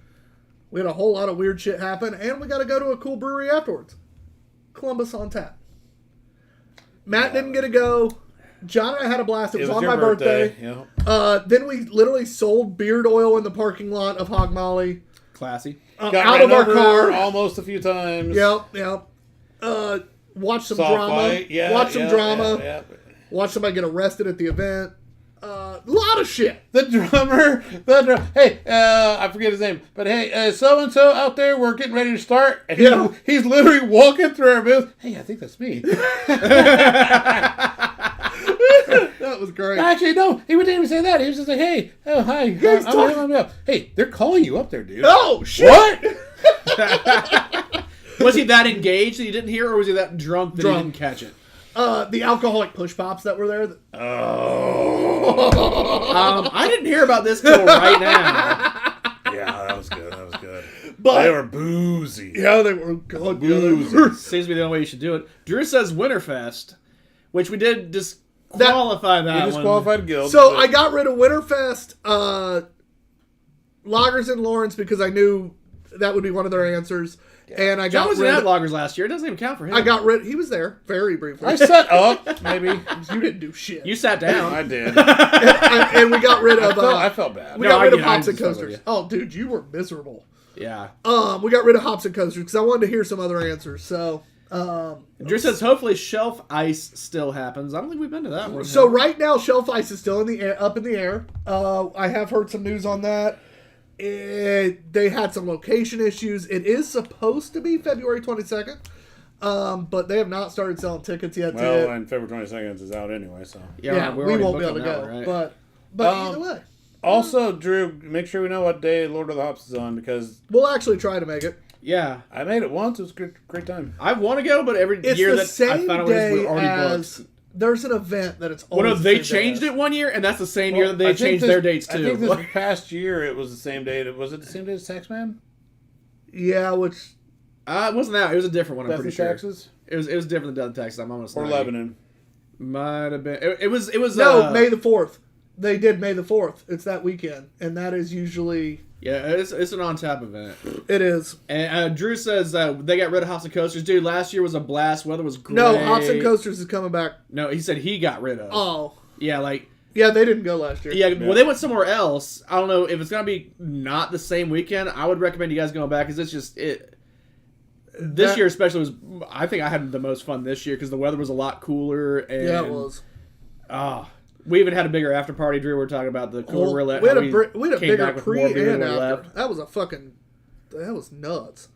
We had a whole lot of weird shit happen, and we got to go to a cool brewery afterwards. Columbus on Tap. Matt didn't get to go. John and I had a blast. It was on your my birthday. Yeah. Then we literally sold beard oil in the parking lot of Hog Molly. Classy. Got Out ran of our over car. almost a few times. Yep. Watch some Soft drama. fight. Yeah, Watch some drama. Yeah. Watch somebody get arrested at the event. A lot of shit. The drummer, hey, I forget his name, but hey, so and so out there, we're getting ready to start, and he's literally walking through our booth. Hey, I think that's me. That was great. Actually, no, he didn't even say that. He was just like, hey, oh hi, I'm up. Hey, they're calling you up there, dude. Oh shit! What? Was he that engaged that you didn't hear, or was he that drunk that he Drunk. didn't catch it? The alcoholic push pops that were there. I didn't hear about this till right now. Yeah, that was good. But They were boozy. yeah, they were good. Boozy. Seems to be the only way you should do it. Drew says Winterfest, which we did disqualify that We one. disqualified guild. So but- I got rid of Winterfest, Loggers in Lawrence because I knew that would be one of their answers, and I John got was rid. at Loggers last year. It doesn't even count for him. I got rid. He was there very briefly. I set up, maybe. You didn't do shit. You sat down. I did. and we got rid of. I felt bad. We No, got I rid of get it. I hops and just fuck with coasters. you. Oh, dude, you were miserable. Yeah. We got rid of hops and coasters because I wanted to hear some other answers. So, Drew says hopefully Shelf Ice still happens. I don't think we've been to that one. so right now, Shelf Ice is still in the air, up in the air. I have heard some news on that. They had some location issues. It is supposed to be February 22nd, but they have not started selling tickets yet. Well, and February 22nd is out anyway, so. Yeah, we're we already won't be booked able to on go. that one, right? But either way, Also, Drew, make sure we know what day Lord of the Hops is on, because we'll actually try to make it. Yeah. I made it once. It was a great time. I want to go, but every It's year the that I same found out day we're already as booked. there's an event that it's Well, always no, they the same day changed as. it one year, and that's the same year that I they think changed this- their dates too. I think this past year it was the same date. Was it the same date as Taxman? Yeah, which It wasn't that. It was a different one. I'm Death pretty and sure. Taxes? It was different than Death and Taxes. I'm almost Or lying. Lebanon? Might have been. It was. no, May the 4th. They did May the 4th. It's that weekend, and that is usually Yeah, it's an on tap event. it is. And Drew says they got rid of Hops and Coasters. Dude, last year was a blast. Weather was great. No, Hops and Coasters is coming back. No, he said he got rid of. Oh, Yeah, like yeah, they didn't go last year. yeah. Well, they went somewhere else. I don't know if it's gonna be not the same weekend. I would recommend you guys going back because it's just it. This year especially was. I think I had the most fun this year because the weather was a lot cooler. And, Yeah, it was. We even had a bigger after party. Drew, we were talking about the cool roulette. We had how a came bigger back with pre more beer and than we after. left. That was nuts.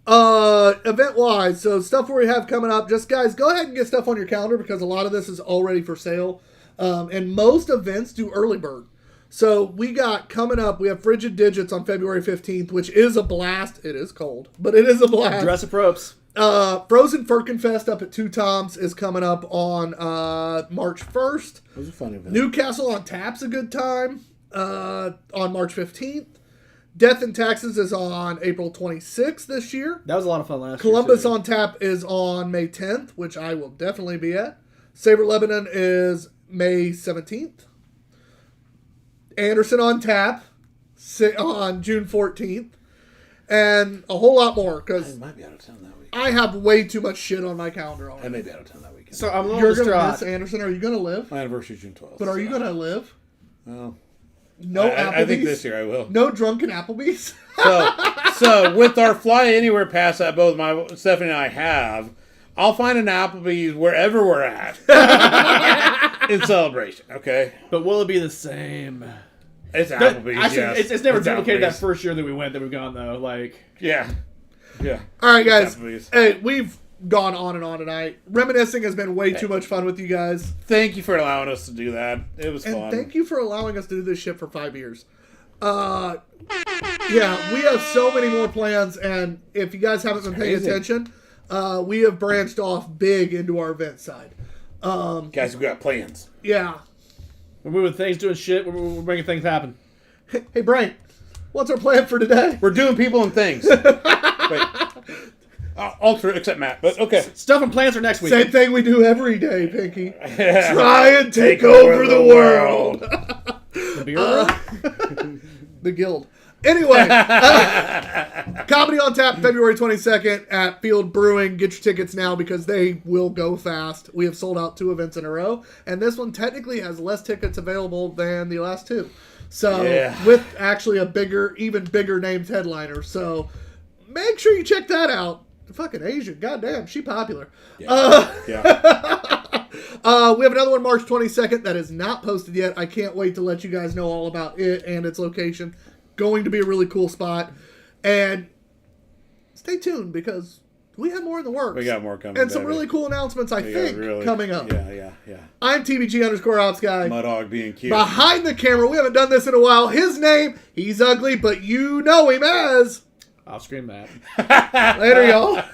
Event wise, so stuff we have coming up. Just guys, go ahead and get stuff on your calendar because a lot of this is already for sale. And most events do early bird. So we got coming up, we have Frigid Digits on February 15th, which is a blast. It is cold, but it is a blast. Dress of ropes. Frozen Firkenfest up at Two Toms is coming up on March 1st. It was a fun event. Newcastle on Tap's a good time on March 15th. Death and Taxes is on April 26th this year. That was a lot of fun last Columbus year. on Tap is on May 10th, which I will definitely be at. Sabre Lebanon is May 17th. Anderson on Tap on June 14th. And a whole lot more I because might be out of town that week. I have way too much shit on my calendar I already. may be out of town that weekend. So I'm a little You're going to distraught. miss Anderson. Are you going to live? My anniversary is June 12th. But are you so- going to live? Well, No Applebee's? I think this year I will. No drunken Applebee's? So with our Fly Anywhere pass that both Stephanie and I have, I'll find an Applebee's wherever we're at in celebration. Okay, But will it be the same? it's Applebee's. Actually, yes. it's never duplicated that Applebee's. first year that we went that we've gone though. Like Yeah. All right, guys. Applebee's. Hey, gone on and on tonight. Reminiscing has been way too much fun with you guys. Thank you for allowing us to do that. It was And fun. thank you for allowing us to do this shit for 5 years. Yeah, we have so many more plans, and if you guys haven't been paying crazy. attention, we have branched off big into our event side. Guys, we got plans. Yeah. We're moving things, doing shit. We're making things happen. Hey, Brain, what's our plan for today? We're doing people and things. Wait. Ultra, except Matt, but okay. Stuff and plans are next week. Same thing we do every day, Pinky. Try and take over the world. The beer The Guild. Anyway, Comedy on Tap, February 22nd at Field Brewing. Get your tickets now because they will go fast. We have sold out 2 events in a row, and this one technically has less tickets available than the last 2. So, with actually a bigger, even bigger named headliner. So, make sure you check that out. Fucking Asian, goddamn, she popular. Yeah. We have another one March 22nd that is not posted yet. I can't wait to let you guys know all about it and its location. Going to be a really cool spot. And stay tuned because we have more in the works. We got more coming. And some really cool announcements, I think, coming up. Yeah. I'm TBG_Ops Guy. Mudhog being cute. Behind the camera, we haven't done this in a while. His name, he's ugly, but you know him as... I'll scream that. Later, y'all.